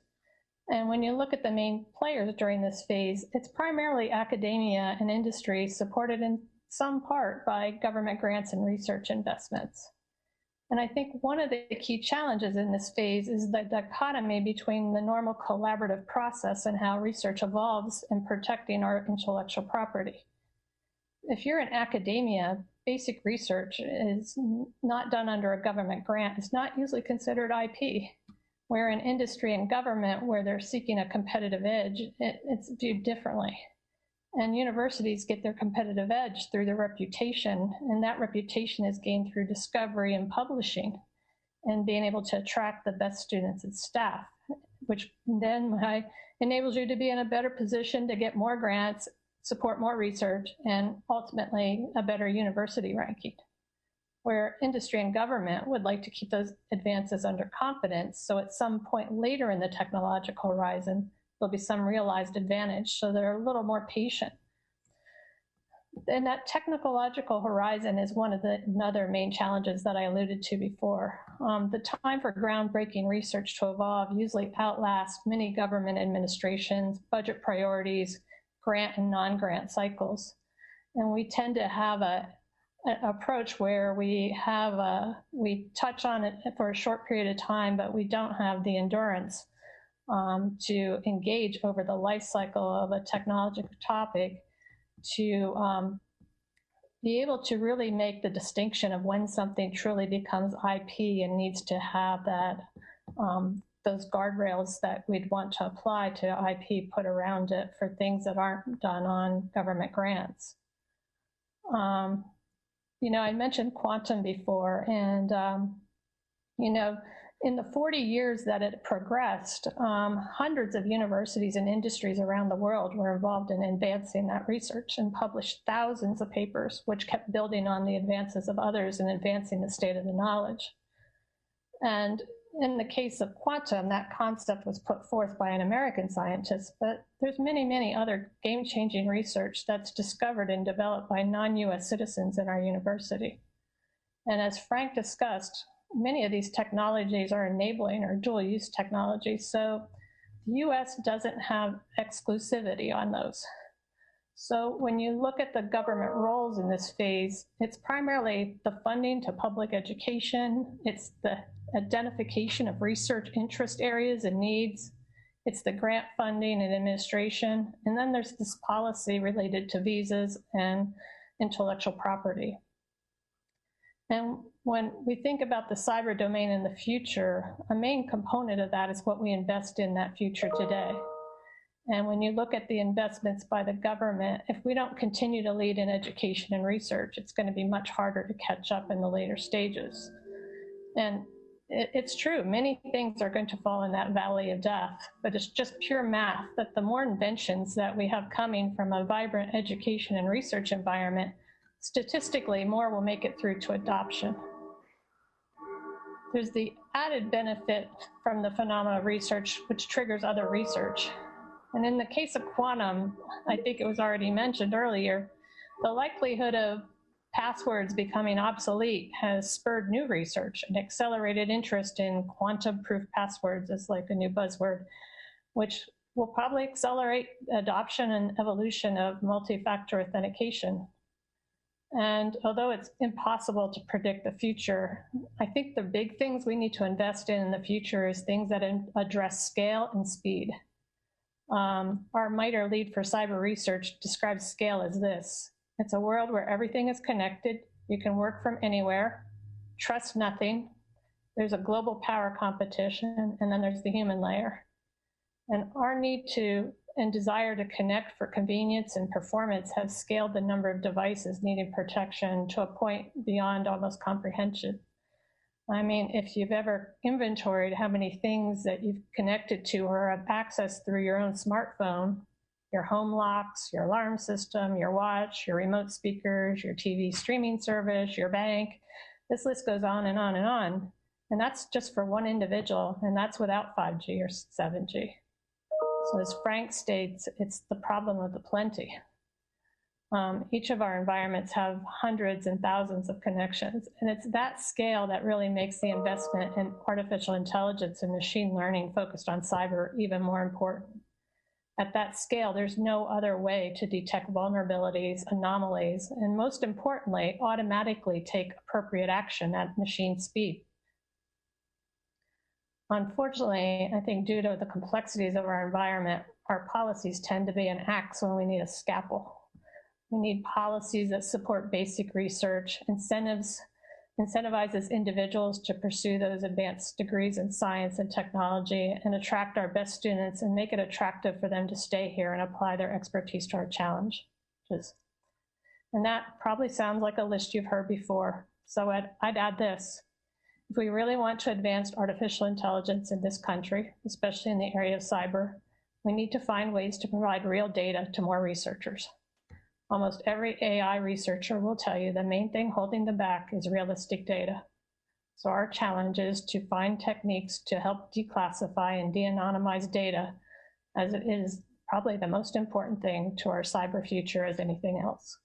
And when you look at the main players during this phase, it's primarily academia and industry, supported in some part by government grants and research investments. And I think one of the key challenges in this phase is the dichotomy between the normal collaborative process and how research evolves in protecting our intellectual property. If you're in academia, basic research is not done under a government grant. It's not usually considered IP. Where in industry and government, where they're seeking a competitive edge, it's viewed differently. And universities get their competitive edge through their reputation, and that reputation is gained through discovery and publishing, and being able to attract the best students and staff. which then enables you to be in a better position to get more grants, support more research, and ultimately a better university ranking. Where industry and government would like to keep those advances under confidence, so at some point later in the technological horizon, there'll be some realized advantage, so they're a little more patient. And that technological horizon is one of the other main challenges that I alluded to before. The time for groundbreaking research to evolve usually outlasts many government administrations, budget priorities, grant and non-grant cycles. And we tend to have an approach where we touch on it for a short period of time, but we don't have the endurance to engage over the life cycle of a technological topic to be able to really make the distinction of when something truly becomes IP and needs to have that those guardrails that we'd want to apply to IP put around it for things that aren't done on government grants. You know, I mentioned quantum before, and you know, in the 40 years that it progressed, hundreds of universities and industries around the world were involved in advancing that research and published thousands of papers, which kept building on the advances of others and advancing the state of the knowledge. And in the case of quantum, that concept was put forth by an American scientist, but there's many, many other game-changing research that's discovered and developed by non-US citizens in our university. And as Frank discussed, many of these technologies are enabling or dual-use technologies, so the US doesn't have exclusivity on those. So when you look at the government roles in this phase, it's primarily the funding to public education, it's the identification of research interest areas and needs, it's the grant funding and administration, and then there's this policy related to visas and intellectual property. And when we think about the cyber domain in the future, a main component of that is what we invest in that future today. And when you look at the investments by the government, if we don't continue to lead in education and research, it's going to be much harder to catch up in the later stages. And it's true, many things are going to fall in that valley of death, but it's just pure math that the more inventions that we have coming from a vibrant education and research environment, statistically, more will make it through to adoption. There's the added benefit from the phenomena of research, which triggers other research. And in the case of quantum, I think it was already mentioned earlier, the likelihood of passwords becoming obsolete has spurred new research and accelerated interest in quantum-proof passwords as like a new buzzword, which will probably accelerate adoption and evolution of multi-factor authentication. And although it's impossible to predict the future, I think the big things we need to invest in the future is things that address scale and speed. Our MITRE lead for cyber research describes scale as this. It's a world where everything is connected, you can work from anywhere, trust nothing, there's a global power competition, and then there's the human layer. And our need to and desire to connect for convenience and performance have scaled the number of devices needing protection to a point beyond almost comprehension. I mean, if you've ever inventoried how many things that you've connected to or have access through your own smartphone, your home locks, your alarm system, your watch, your remote speakers, your TV streaming service, your bank, this list goes on and on and on. And that's just for one individual, and that's without 5G or 7G. So as Frank states, it's the problem of the plenty. Each of our environments have hundreds and thousands of connections, and it's that scale that really makes the investment in artificial intelligence and machine learning focused on cyber even more important. At that scale, there's no other way to detect vulnerabilities, anomalies, and most importantly, automatically take appropriate action at machine speed. Unfortunately, I think due to the complexities of our environment, our policies tend to be an axe when we need a scalpel. We need policies that support basic research, incentivizes individuals to pursue those advanced degrees in science and technology, and attract our best students and make it attractive for them to stay here and apply their expertise to our challenges. And that probably sounds like a list you've heard before. So I'd add this. If we really want to advance artificial intelligence in this country, especially in the area of cyber, we need to find ways to provide real data to more researchers. Almost every AI researcher will tell you the main thing holding them back is realistic data. So our challenge is to find techniques to help declassify and de-anonymize data, as it is probably the most important thing to our cyber future as anything else.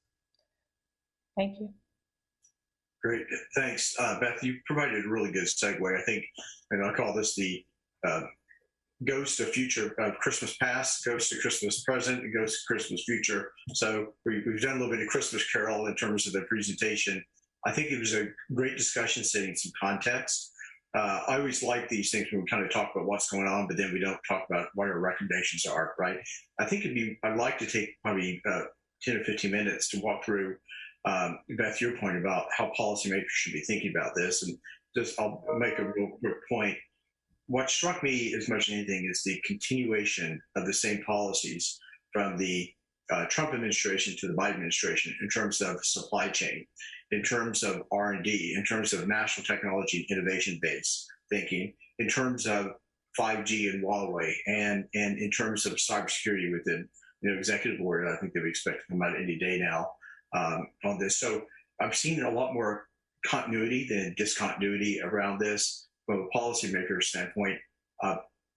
Thank you. Great, thanks. Beth, you provided a really good segue. I think, and I call this the ghost of future of Christmas past, ghost of Christmas present, and ghost of Christmas future. So we've done a little bit of Christmas Carol in terms of the presentation. I think it was a great discussion setting some context. I always like these things when we kind of talk about what's going on, but then we don't talk about what our recommendations are, right? I think I'd like to take probably 10 or 15 minutes to walk through, Beth, your point about how policymakers should be thinking about this. And just I'll make a real quick point. What struck me as much as anything is the continuation of the same policies from the Trump administration to the Biden administration in terms of supply chain, in terms of R&D, in terms of national technology innovation base thinking, in terms of 5G and Huawei, and in terms of cybersecurity within executive order. I think that we expect to come out any day now on this. So I've seen a lot more continuity than discontinuity around this from a policymaker standpoint.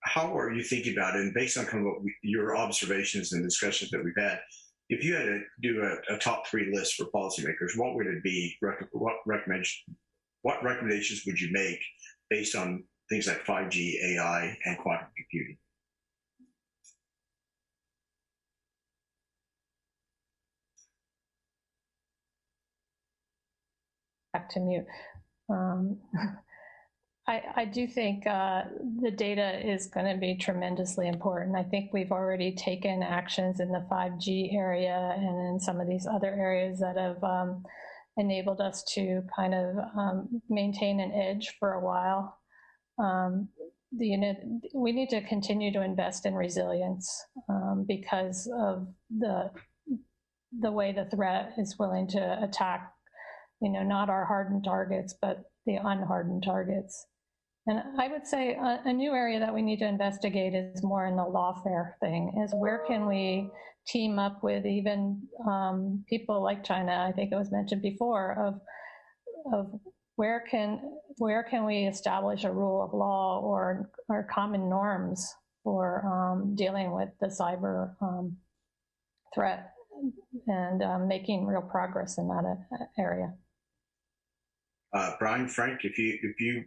How are you thinking about it? And based on kind of your observations and discussions that we've had, if you had to do a top 3 list for policymakers, what would it be? What recommendations would you make based on things like 5G, AI, and quantum computing? Back to mute. I do think the data is going to be tremendously important. I think we've already taken actions in the 5G area and in some of these other areas that have enabled us to kind of maintain an edge for a while. We need to continue to invest in resilience because of the way the threat is willing to attack, not our hardened targets, but the unhardened targets. And I would say a new area that we need to investigate is more in the lawfare thing, is where can we team up with even people like China, I think it was mentioned before, of where can we establish a rule of law or common norms for dealing with the cyber threat and making real progress in that area. Brian, Frank, if you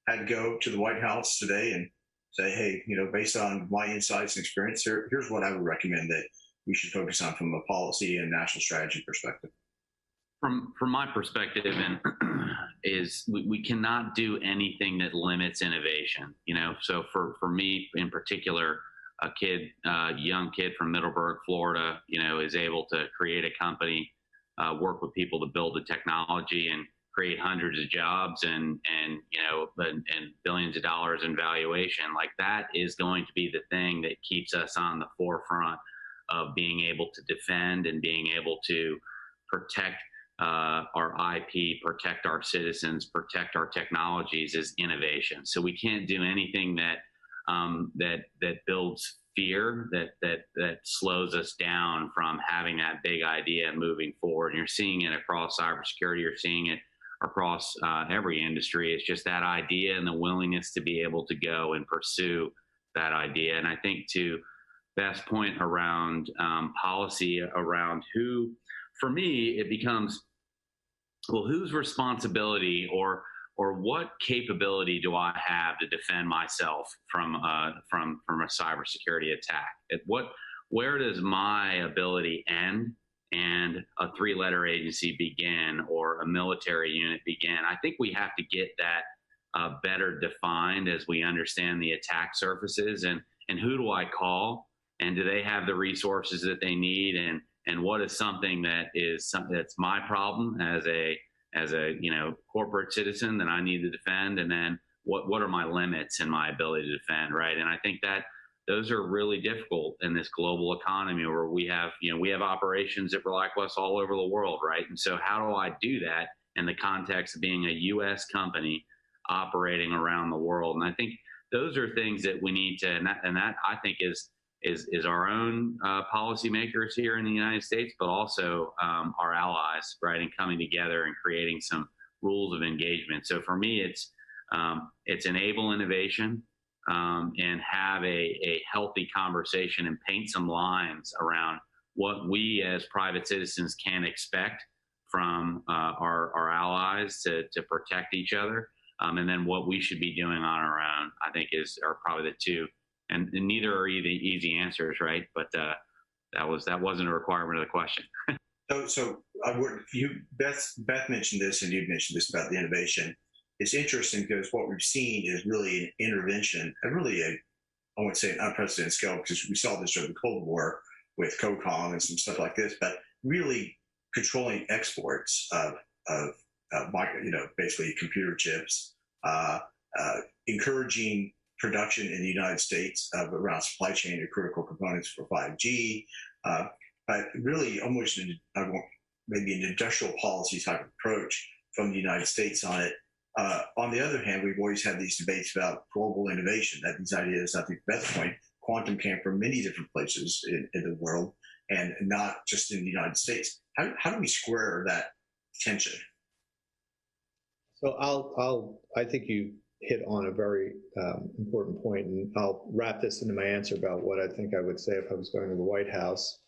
had to go to the White House today and say, hey, based on my insights and experience, here's what I would recommend that we should focus on from a policy and national strategy perspective. From my perspective, and is we cannot do anything that limits innovation. So for me in particular, a young kid from Middleburg, Florida, is able to create a company, work with people to build the technology and create hundreds of jobs and billions of dollars in valuation. Like, that is going to be the thing that keeps us on the forefront of being able to defend and being able to protect our IP, protect our citizens, protect our technologies, is innovation. So we can't do anything that builds fear, that slows us down from having that big idea moving forward. And you're seeing it across cybersecurity. You're seeing it across every industry. It's just that idea and the willingness to be able to go and pursue that idea. And I think, to Beth's point around policy, around who, for me, it becomes, well, whose responsibility or what capability do I have to defend myself from a cybersecurity attack? Where does my ability end and a 3-letter agency begin, or a military unit begin? I think we have to get that better defined as we understand the attack surfaces, and who do I call, and do they have the resources that they need, and what is something that's my problem as a corporate citizen that I need to defend, and then what are my limits in my ability to defend, right? And I think that those are really difficult in this global economy where we have operations at ReliaQuest all over the world, right? And so how do I do that in the context of being a U.S. company operating around the world. And I think those are things that we need to, and that I think is our own policymakers here in the United States, but also our allies, right, and coming together and creating some rules of engagement. So for me, it's enable innovation and have a healthy conversation and paint some lines around what we as private citizens can expect from our allies to protect each other, and then what we should be doing on our own, I think are probably the two. And neither are easy answers, right? But that wasn't a requirement of the question. So Beth mentioned this, and you mentioned this about the innovation. It's interesting because what we've seen is really an intervention, and really I won't say an unprecedented scale, because we saw this during the Cold War with COCOM and some stuff like this, but really controlling exports of basically computer chips, encouraging production in the United States around supply chain and critical components for 5G, but really almost maybe an industrial policy type of approach from the United States on it. On the other hand, we've always had these debates about global innovation, that these ideas, I think Beth's point, quantum came from many different places in the world and not just in the United States. How do we square that tension? So I think you hit on a very important point, and I'll wrap this into my answer about what I think I would say if I was going to the White House.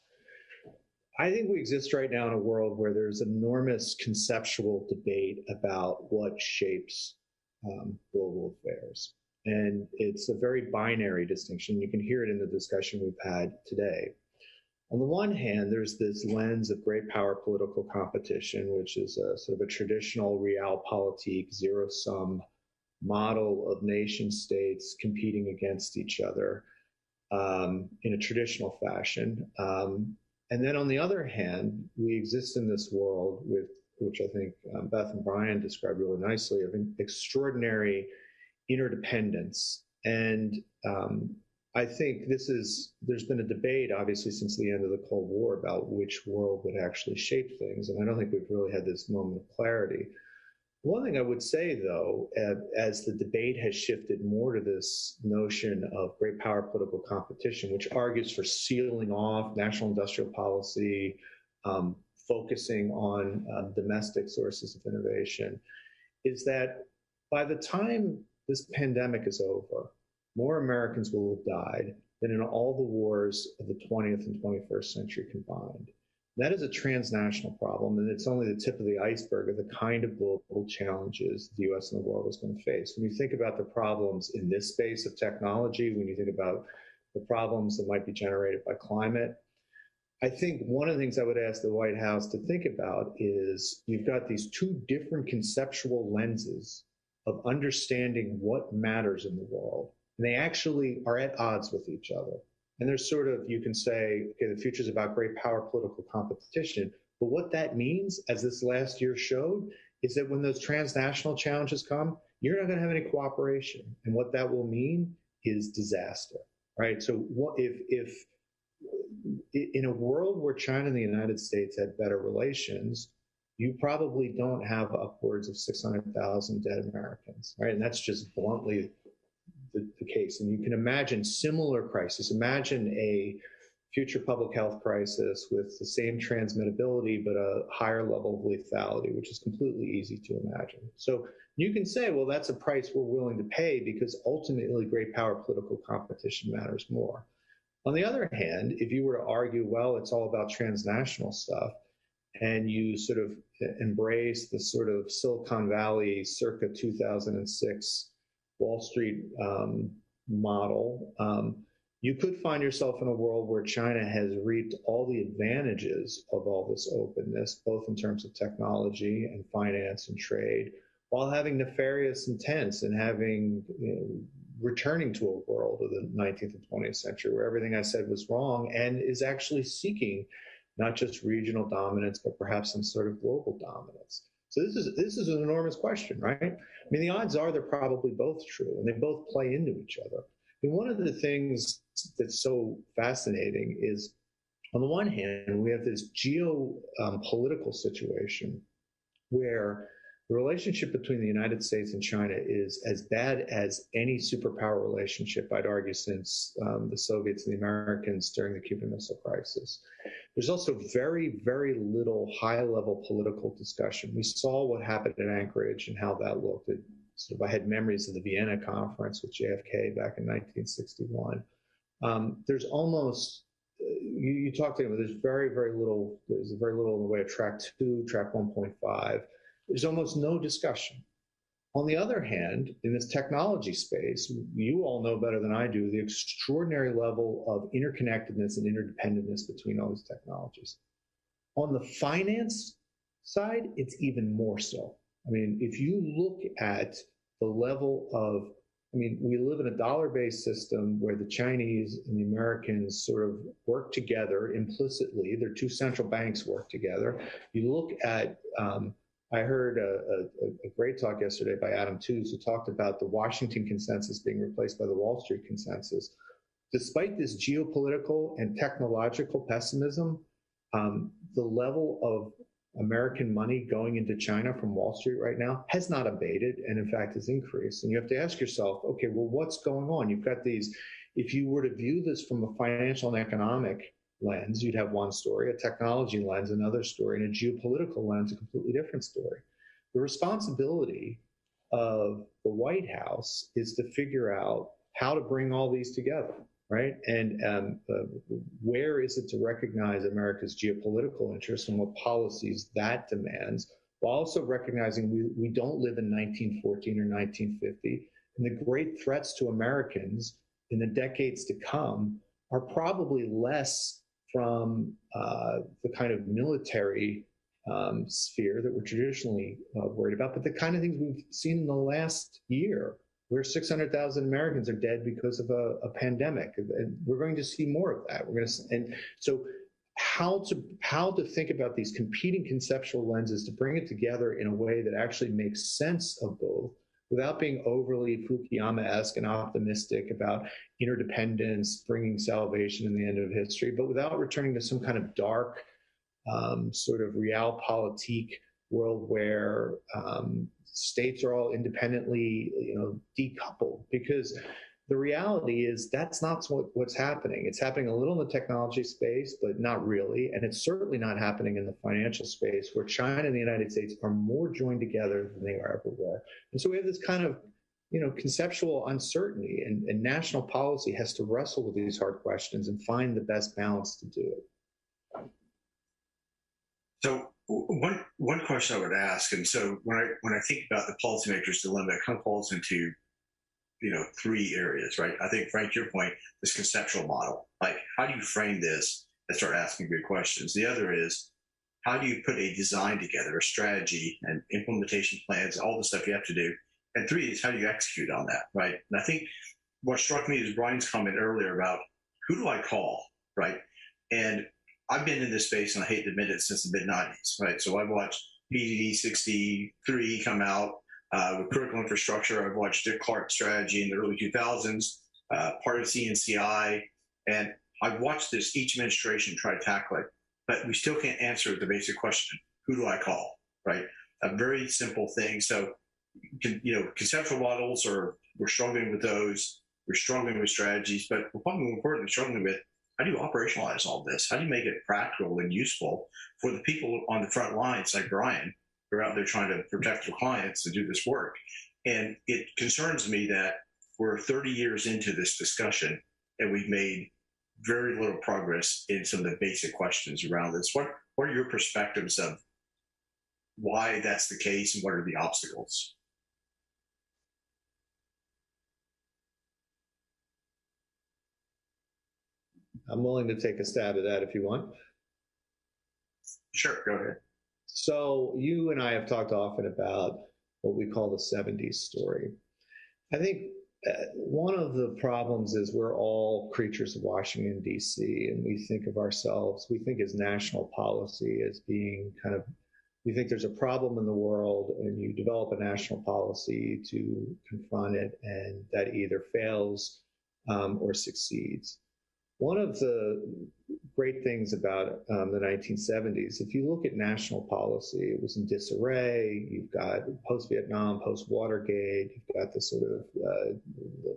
I think we exist right now in a world where there's enormous conceptual debate about what shapes global affairs. And it's a very binary distinction. You can hear it in the discussion we've had today. On the one hand, there's this lens of great power political competition, which is a sort of a traditional realpolitik, zero-sum model of nation states competing against each other in a traditional fashion. And then on the other hand, we exist in this world which I think Beth and Brian described really nicely, of extraordinary interdependence. And I think there's been a debate, obviously, since the end of the Cold War about which world would actually shape things. And I don't think we've really had this moment of clarity. One thing I would say, though, as the debate has shifted more to this notion of great power political competition, which argues for sealing off national industrial policy, focusing on domestic sources of innovation, is that by the time this pandemic is over, more Americans will have died than in all the wars of the 20th and 21st century combined. That is a transnational problem, and it's only the tip of the iceberg of the kind of global challenges the U.S. and the world is going to face. When you think about the problems in this space of technology, when you think about the problems that might be generated by climate, I think one of the things I would ask the White House to think about is you've got these two different conceptual lenses of understanding what matters in the world, and they actually are at odds with each other. And there's sort of, you can say, okay, the future is about great power political competition. But what that means, as this last year showed, is that when those transnational challenges come, you're not going to have any cooperation. And what that will mean is disaster, right? So what if in a world where China and the United States had better relations, you probably don't have upwards of 600,000 dead Americans, right? And that's just bluntly the case. And you can imagine similar crises. Imagine a future public health crisis with the same transmittability, but a higher level of lethality, which is completely easy to imagine. So you can say, well, that's a price we're willing to pay because ultimately great power political competition matters more. On the other hand, if you were to argue, well, it's all about transnational stuff, and you sort of embrace the sort of Silicon Valley circa 2006 Wall Street model, you could find yourself in a world where China has reaped all the advantages of all this openness, both in terms of technology and finance and trade, while having nefarious intents and returning to a world of the 19th and 20th century where everything I said was wrong, and is actually seeking not just regional dominance, but perhaps some sort of global dominance. So this is an enormous question, right? I mean, the odds are they're probably both true, and they both play into each other. And one of the things that's so fascinating is, on the one hand, we have this geopolitical situation where The relationship between the United States and China is as bad as any superpower relationship, I'd argue, since the Soviets and the Americans during the Cuban Missile Crisis. There's also very, very little high-level political discussion. We saw what happened at Anchorage and how that looked. I had memories of the Vienna Conference with JFK back in 1961. There's almost, you talked to him, there's very, very little in the way of track 2, track 1.5. There's almost no discussion. On the other hand, in this technology space, you all know better than I do the extraordinary level of interconnectedness and interdependentness between all these technologies. On the finance side, it's even more so. I mean, if you look at the level of, we live in a dollar-based system where the Chinese and the Americans sort of work together implicitly. Their two central banks work together. You look at, I heard a great talk yesterday by Adam Tooze, who talked about the Washington consensus being replaced by the Wall Street consensus. Despite this geopolitical and technological pessimism, the level of American money going into China from Wall Street right now has not abated, and in fact has increased. And you have to ask yourself, okay, well, what's going on? You've got these, if you were to view this from a financial and economic lens, you'd have one story, a technology lens, another story, and a geopolitical lens, a completely different story. The responsibility of the White House is to figure out how to bring all these together, right? And where is it to recognize America's geopolitical interests and what policies that demands, while also recognizing we don't live in 1914 or 1950, and the great threats to Americans in the decades to come are probably less from the kind of military sphere that we're traditionally worried about, but the kind of things we've seen in the last year, where 600,000 Americans are dead because of a pandemic, and we're going to see more of that. And so, how to think about these competing conceptual lenses to bring it together in a way that actually makes sense of both, without being overly Fukuyama-esque and optimistic about interdependence, bringing salvation in the end of history, but without returning to some kind of dark sort of realpolitik world where states are all independently, decoupled. Because the reality is that's not what's happening. It's happening a little in the technology space, but not really. And it's certainly not happening in the financial space, where China and the United States are more joined together than they ever were. And so we have this kind of, conceptual uncertainty, and national policy has to wrestle with these hard questions and find the best balance to do it. So one question I would ask, and so when I think about the policymaker's dilemma, it kind of falls into three areas, right? I think, Frank, your point, this conceptual model, like how do you frame this and start asking good questions? The other is, how do you put a design together, a strategy and implementation plans, all the stuff you have to do? And three is, how do you execute on that, right? And I think what struck me is Brian's comment earlier about, who do I call, right? And I've been in this space, and I hate to admit it, since the mid-90s, right? So I've watched PDD 63 come out with critical infrastructure. I've watched Dick Clark's strategy in the early 2000s, part of CNCI, and I've watched this, each administration try to tackle it, but we still can't answer the basic question, who do I call, right? A very simple thing. So, conceptual models we're struggling with those, we're struggling with strategies, but we're probably more importantly struggling with, how do you operationalize all this? How do you make it practical and useful for the people on the front lines, like Brian, who are out there trying to protect their clients and do this work? And it concerns me that we're 30 years into this discussion, and we've made very little progress in some of the basic questions around this. What are your perspectives of why that's the case, and what are the obstacles? I'm willing to take a stab at that if you want. Sure, go ahead. So you and I have talked often about what we call the 70s story. I think one of the problems is we're all creatures of Washington, D.C., and we think of ourselves, we think as national policy as being kind of, you think there's a problem in the world and you develop a national policy to confront it, and that either fails or succeeds. One of the great things about the 1970s, if you look at national policy, it was in disarray. You've got post-Vietnam, post-Watergate, you've got the sort of the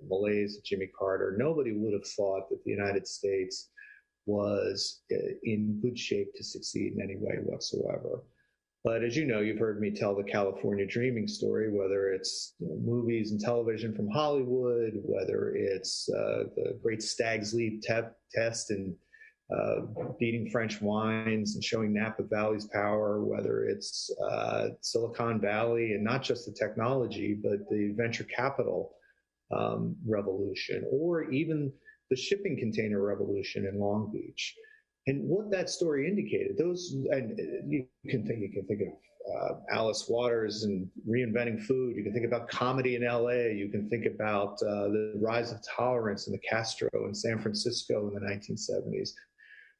malaise of Jimmy Carter. Nobody would have thought that the United States was in good shape to succeed in any way whatsoever. But as you know, you've heard me tell the California dreaming story, whether it's movies and television from Hollywood, whether it's the Great Stag's Leap test and beating French wines and showing Napa Valley's power, whether it's Silicon Valley and not just the technology, but the venture capital revolution, or even the shipping container revolution in Long Beach. And what that story indicated, and you can think of Alice Waters and reinventing food. You can think about comedy in LA. You can think about the rise of tolerance in the Castro in San Francisco in the 1970s.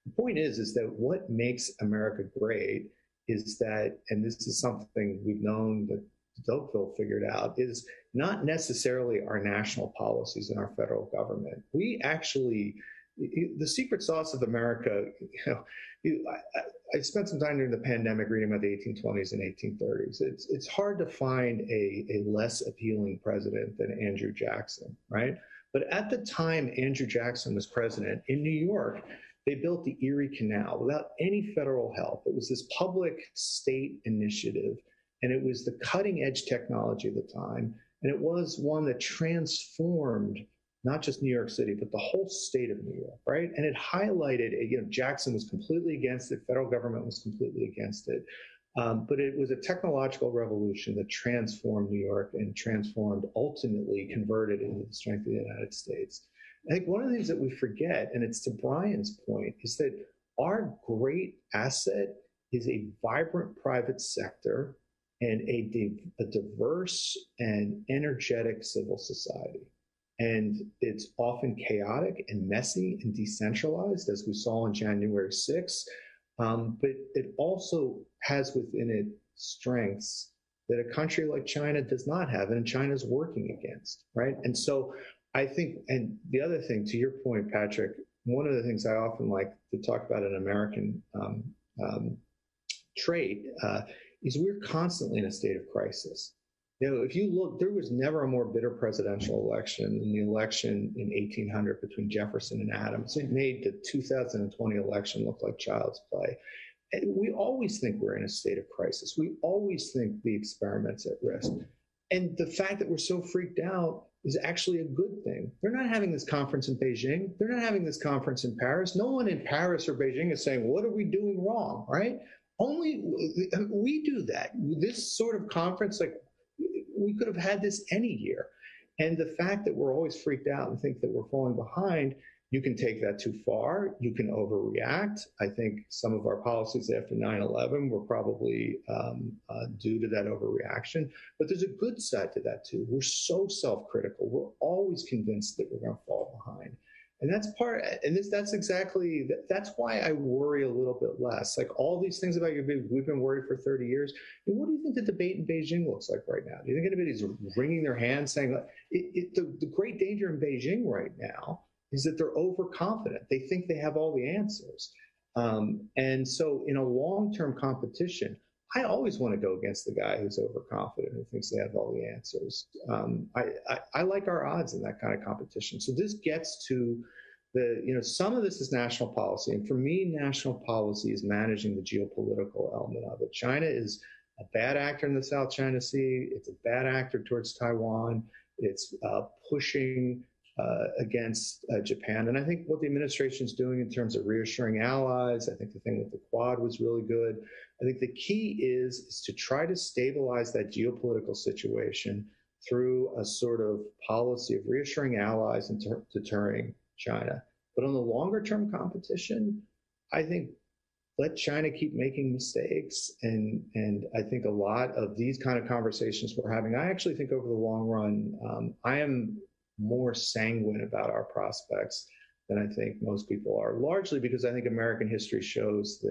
The point is that what makes America great is that, and this is something we've known that Tocqueville figured out, is not necessarily our national policies in our federal government. We actually, the secret sauce of America, I spent some time during the pandemic reading about the 1820s and 1830s. It's hard to find a less appealing president than Andrew Jackson, right? But at the time Andrew Jackson was president, in New York, they built the Erie Canal without any federal help. It was this public state initiative, and it was the cutting edge technology at the time. And it was one that transformed not just New York City, but the whole state of New York, right? And it highlighted, Jackson was completely against it. Federal government was completely against it. But it was a technological revolution that transformed New York and ultimately converted into the strength of the United States. I think one of the things that we forget, and it's to Brian's point, is that our great asset is a vibrant private sector and a diverse and energetic civil society. And it's often chaotic and messy and decentralized, as we saw on January 6th. But it also has within it strengths that a country like China does not have, and China's working against, right? And so I think, and the other thing, to your point, Patrick, one of the things I often like to talk about an American trait is we're constantly in a state of crisis. If you look, there was never a more bitter presidential election than the election in 1800 between Jefferson and Adams. It made the 2020 election look like child's play. And we always think we're in a state of crisis. We always think the experiment's at risk. And the fact that we're so freaked out is actually a good thing. They're not having this conference in Beijing. They're not having this conference in Paris. No one in Paris or Beijing is saying, what are we doing wrong, right? Only we do that. This sort of conference, like, we could have had this any year. And the fact that we're always freaked out and think that we're falling behind, you can take that too far. You can overreact. I think some of our policies after 9/11 were probably due to that overreaction. But there's a good side to that too. We're so self-critical. We're always convinced that we're going to fall behind. And that's that's why I worry a little bit less. Like all these things about we've been worried for 30 years. And what do you think the debate in Beijing looks like right now? Do you think anybody's wringing their hands saying, the great danger in Beijing right now is that they're overconfident. They think they have all the answers. And so in a long-term competition, I always want to go against the guy who's overconfident, who thinks they have all the answers. I like our odds in that kind of competition. So this gets to some of this is national policy. And for me, national policy is managing the geopolitical element of it. China is a bad actor in the South China Sea. It's a bad actor towards Taiwan. It's pushing against Japan. And I think what the administration is doing in terms of reassuring allies, I think the thing with the Quad was really good. I think the key is to try to stabilize that geopolitical situation through a sort of policy of reassuring allies and deterring China. But on the longer term competition, I think let China keep making mistakes. And I think a lot of these kind of conversations we're having, I actually think over the long run, I am more sanguine about our prospects than I think most people are, largely because I think American history shows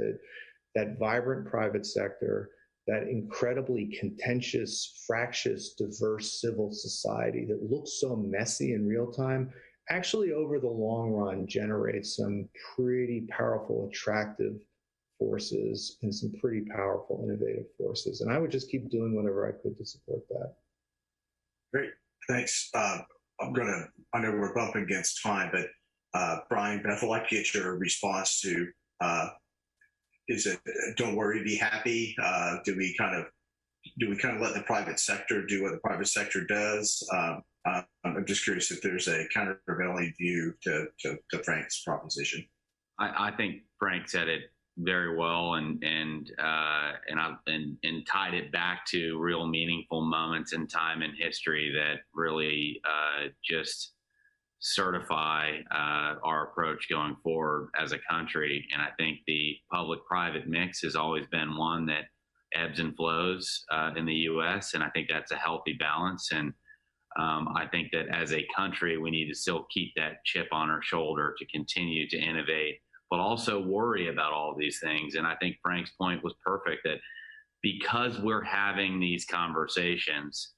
that vibrant private sector, that incredibly contentious, fractious, diverse civil society that looks so messy in real time actually over the long run generates some pretty powerful, attractive forces and some pretty powerful, innovative forces. And I would just keep doing whatever I could to support that. Great, thanks. I know we're bumping against time, but Brian, Beth, I'd like to get your response to, is it, don't worry, be happy? Do we kind of let the private sector do what the private sector does? I'm just curious if there's a countervailing view to Frank's proposition. I think Frank said it very well, and tied it back to real meaningful moments in time in history that really just certify our approach going forward as a country. And I think the public-private mix has always been one that ebbs and flows in the U.S., and I think that's a healthy balance. And I think that as a country, we need to still keep that chip on our shoulder to continue to innovate, but also worry about all of these things. And I think Frank's point was perfect, that because we're having these conversations,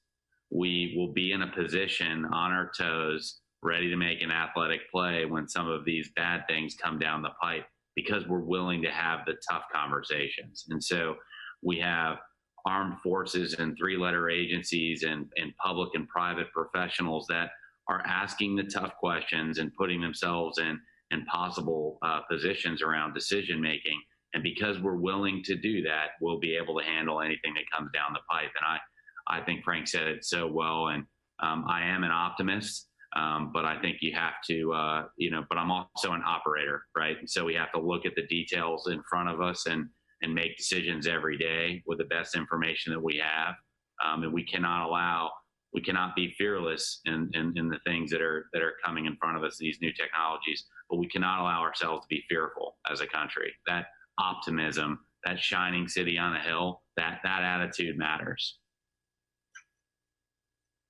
we will be in a position on our toes, ready to make an athletic play when some of these bad things come down the pipe, because we're willing to have the tough conversations. And so we have armed forces and three-letter agencies and public and private professionals that are asking the tough questions and putting themselves in possible positions around decision making. And because we're willing to do that, we'll be able to handle anything that comes down the pipe. And I think Frank said it so well. And I am an optimist, but I think you have to, but I'm also an operator, right? And so we have to look at the details in front of us and make decisions every day with the best information that we have. And we cannot be fearless in the things that are coming in front of us, these new technologies, but we cannot allow ourselves to be fearful as a country. That optimism, that shining city on a hill, that attitude matters.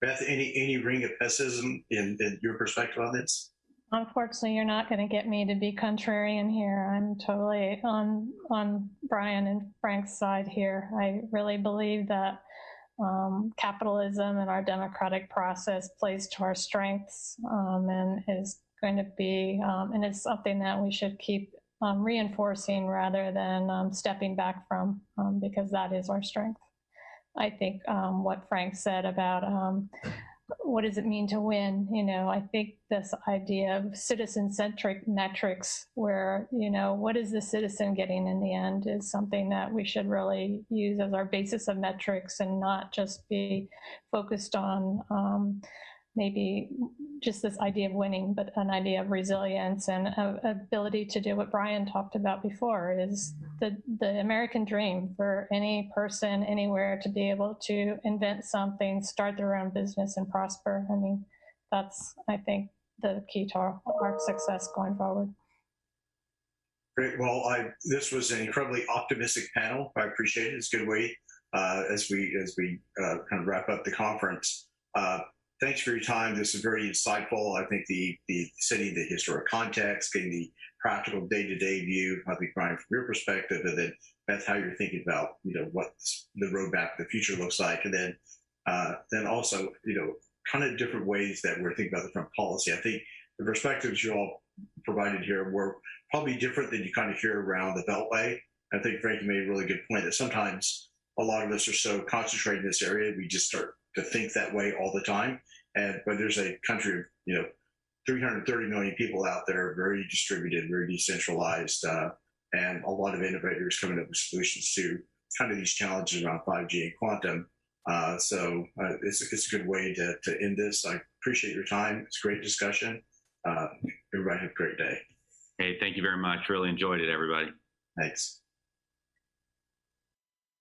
Beth, any ring of pessimism in your perspective on this? Unfortunately, you're not going to get me to be contrarian here. I'm totally on Brian and Frank's side here. I really believe that capitalism and our democratic process plays to our strengths, and is going to be, and it's something that we should keep reinforcing rather than stepping back from, because that is our strength. I think what Frank said about what does it mean to win? I think this idea of citizen-centric metrics where, what is the citizen getting in the end is something that we should really use as our basis of metrics and not just be focused on maybe just this idea of winning, but an idea of resilience and ability to do what Brian talked about before, is the American dream for any person anywhere to be able to invent something, start their own business and prosper. I mean, that's, I think, the key to our success going forward. Great. Well, this was an incredibly optimistic panel. I appreciate it. It's a good way as we kind of wrap up the conference. Thanks for your time. This is very insightful. I think the setting the historic context, getting the practical day-to-day view, I think, Brian, from your perspective, and then Beth, how you're thinking about, what the roadmap of the future looks like. And then also, kind of different ways that we're thinking about the front policy. I think the perspectives you all provided here were probably different than you kind of hear around the Beltway. I think Frank made a really good point that sometimes a lot of us are so concentrated in this area, we just start to think that way all the time. But there's a country of 330 million people out there, very distributed, very decentralized, and a lot of innovators coming up with solutions to kind of these challenges around 5G and quantum. So it's a good way to end this. I appreciate your time. It's a great discussion. Everybody have a great day. Hey, thank you very much. Really enjoyed it, everybody. Thanks.